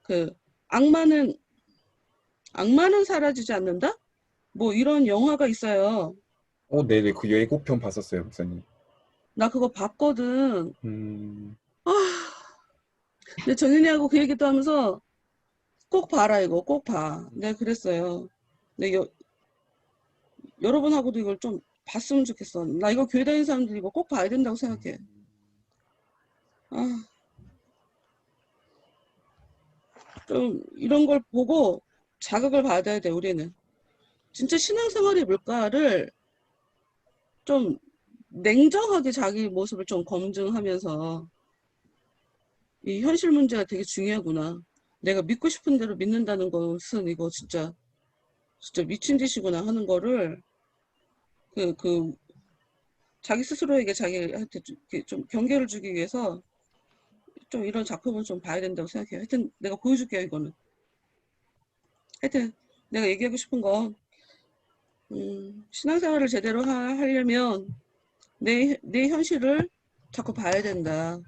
그 악마는 사라지지 않는다? 뭐 이런 영화가 있어요. 네네. 그 예고편 봤었어요, 목사님. 나 그거 봤거든. 음, 근데 정윤이하고 그 얘기도 하면서 꼭 봐라 이거 꼭 봐. 내가 그랬어요. 근데 여러분하고도 이걸 좀 봤으면 좋겠어. 나 이거 교회 다니는 사람들이 이거 꼭 봐야 된다고 생각해. 아, 좀 이런 걸 보고 자극을 받아야 돼 우리는. 진짜 신앙생활이 뭘까를 좀 냉정하게 자기 모습을 좀 검증하면서 이 현실 문제가 되게 중요하구나. 내가 믿고 싶은 대로 믿는다는 것은 이거 진짜 미친 짓이구나 하는 거를 그 자기 스스로에게 자기한테 좀 경계를 주기 위해서 좀 이런 작품을 좀 봐야 된다고 생각해요. 하여튼 내가 보여줄게요 이거는. 하여튼 내가 얘기하고 싶은 건 신앙생활을 제대로 하려면 내 현실을 자꾸 봐야 된다.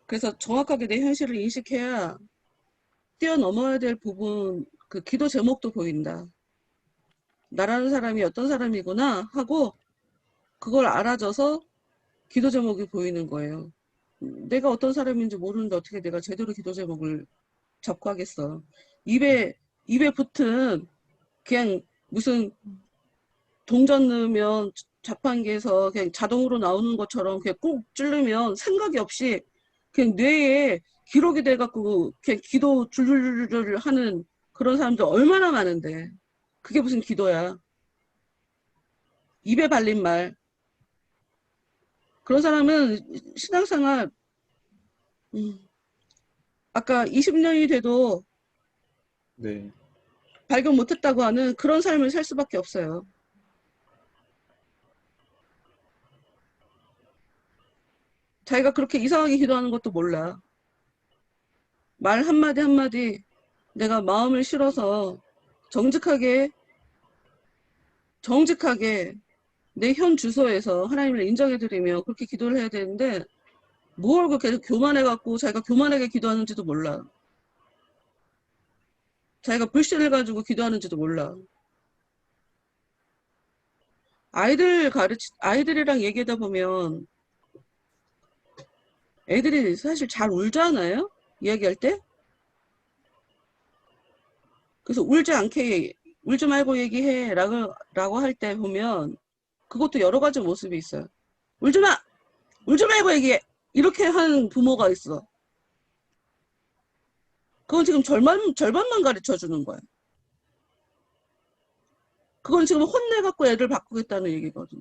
그래서 정확하게 내 현실을 인식해야 뛰어넘어야 될 부분, 그 기도 제목도 보인다. 나라는 사람이 어떤 사람이구나 하고 그걸 알아줘서 기도 제목이 보이는 거예요. 내가 어떤 사람인지 모르는데 어떻게 내가 제대로 기도 제목을 잡고 하겠어. 입에 붙은 그냥 무슨 동전 넣으면 자판기에서 그냥 자동으로 나오는 것처럼 그냥 꾹 찌르면 생각이 없이 그냥 뇌에 기록이 돼갖고 그냥 기도 줄줄줄 하는 그런 사람들 얼마나 많은데 그게 무슨 기도야. 입에 발린 말. 그런 사람은 신앙생활 아까 20년이 돼도 네. 발견 못했다고 하는 그런 삶을 살 수밖에 없어요. 자기가 그렇게 이상하게 기도하는 것도 몰라. 말 한마디 한마디 내가 마음을 실어서 정직하게 내 현 주소에서 하나님을 인정해드리며 그렇게 기도를 해야 되는데 뭘 그렇게 교만해갖고 자기가 교만하게 기도하는지도 몰라. 자기가 불신을 가지고 기도하는지도 몰라. 아이들이랑 얘기하다 보면 애들이 사실 잘 울잖아요? 이야기할 때? 그래서 울지 말고 얘기해 라고 할 때 보면 그것도 여러 가지 모습이 있어요. 울지 마! 울지 말고 얘기해! 이렇게 하는 부모가 있어. 그건 지금 절반만 가르쳐 주는 거야. 그건 지금 혼내갖고 애들 바꾸겠다는 얘기거든.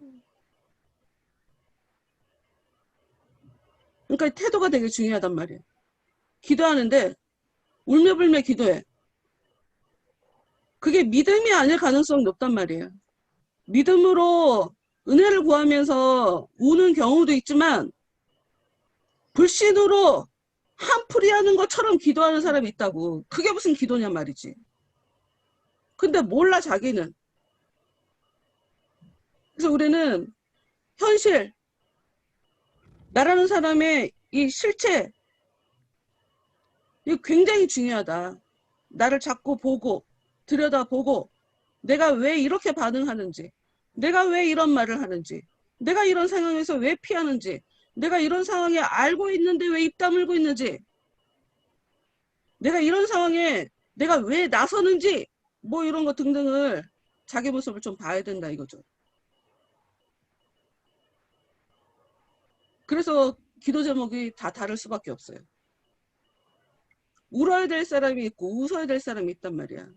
그러니까 태도가 되게 중요하단 말이에요. 기도하는데 울며불며 기도해. 그게 믿음이 아닐 가능성이 높단 말이에요. 믿음으로 은혜를 구하면서 우는 경우도 있지만 불신으로 한풀이 하는 것처럼 기도하는 사람이 있다고. 그게 무슨 기도냐 말이지. 근데 몰라 자기는. 그래서 우리는 현실, 나라는 사람의 이 실체, 이거 굉장히 중요하다. 나를 자꾸 보고 들여다보고 내가 왜 이렇게 반응하는지, 내가 왜 이런 말을 하는지, 내가 이런 상황에서 왜 피하는지, 내가 이런 상황에 알고 있는데 왜 입 다물고 있는지, 내가 이런 상황에 내가 왜 나서는지, 뭐 이런 거 등등을 자기 모습을 좀 봐야 된다 이거죠. 그래서 기도 제목이 다 다를 수밖에 없어요. 울어야 될 사람이 있고 웃어야 될 사람이 있단 말이야.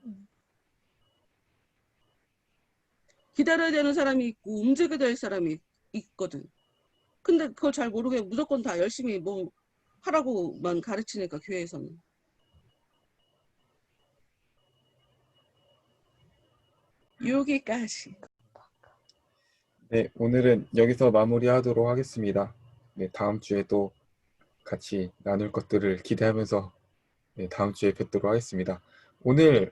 기다려야 되는 사람이 있고 움직여야 될 사람이 있거든. 근데 그걸 잘 모르게 무조건 다 열심히 뭐 하라고만 가르치니까 교회에서는. 여기까지. 네, 오늘은 여기서 마무리하도록 하겠습니다. 네, 다음 주에 또 같이 나눌 것들을 기대하면서 네, 다음 주에 뵙도록 하겠습니다. 오늘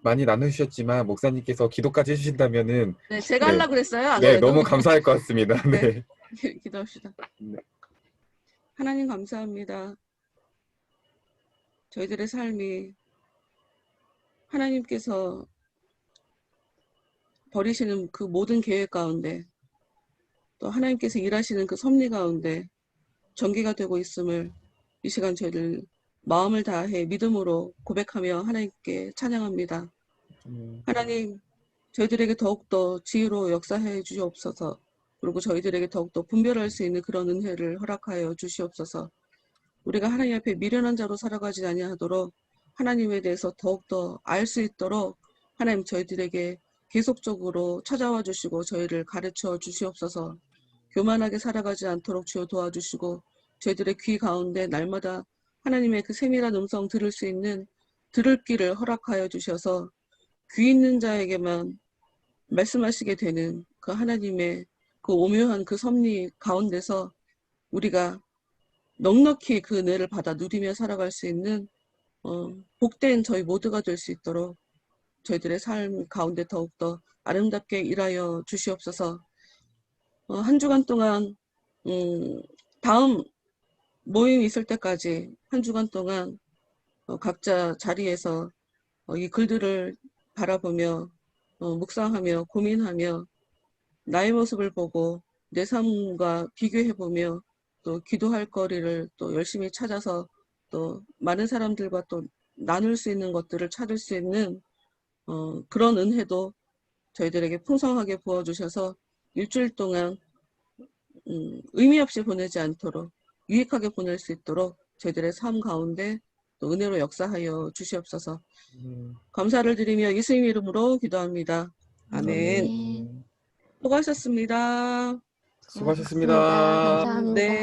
많이 나누셨지만 목사님께서 기도까지 해주신다면은 네, 제가 네, 하려고 그랬어요. 안 네, 그래도. 너무 감사할 것 같습니다. 네. 네. 기도합시다. 네. 하나님 감사합니다. 저희들의 삶이 하나님께서 버리시는 그 모든 계획 가운데 또 하나님께서 일하시는 그 섭리 가운데 전개가 되고 있음을 이 시간 저희들 마음을 다해 믿음으로 고백하며 하나님께 찬양합니다. 하나님, 저희들에게 더욱더 지혜로 역사해 주시옵소서. 그리고 저희들에게 더욱더 분별할 수 있는 그런 은혜를 허락하여 주시옵소서. 우리가 하나님 앞에 미련한 자로 살아가지 아니하도록 하나님에 대해서 더욱더 알 수 있도록 하나님 저희들에게 계속적으로 찾아와 주시고 저희를 가르쳐 주시옵소서. 교만하게 살아가지 않도록 주여 도와주시고 저희들의 귀 가운데 날마다 하나님의 그 세밀한 음성 들을 수 있는 들을 귀를 허락하여 주셔서 귀 있는 자에게만 말씀하시게 되는 그 하나님의 그 오묘한 그 섭리 가운데서 우리가 넉넉히 그 은혜를 받아 누리며 살아갈 수 있는 복된 저희 모두가 될 수 있도록 저희들의 삶 가운데 더욱더 아름답게 일하여 주시옵소서. 한 주간 동안 다음 모임이 있을 때까지 한 주간 동안 각자 자리에서 이 글들을 바라보며 묵상하며 고민하며 나의 모습을 보고 내 삶과 비교해보며 또 기도할 거리를 또 열심히 찾아서 또 많은 사람들과 또 나눌 수 있는 것들을 찾을 수 있는 그런 은혜도 저희들에게 풍성하게 부어주셔서 일주일 동안 의미 없이 보내지 않도록 유익하게 보낼 수 있도록 저희들의 삶 가운데 또 은혜로 역사하여 주시옵소서. 감사를 드리며 예수님 이름으로 기도합니다. 아멘. 수고하셨습니다. 수고하셨습니다. 감사합니다. 네.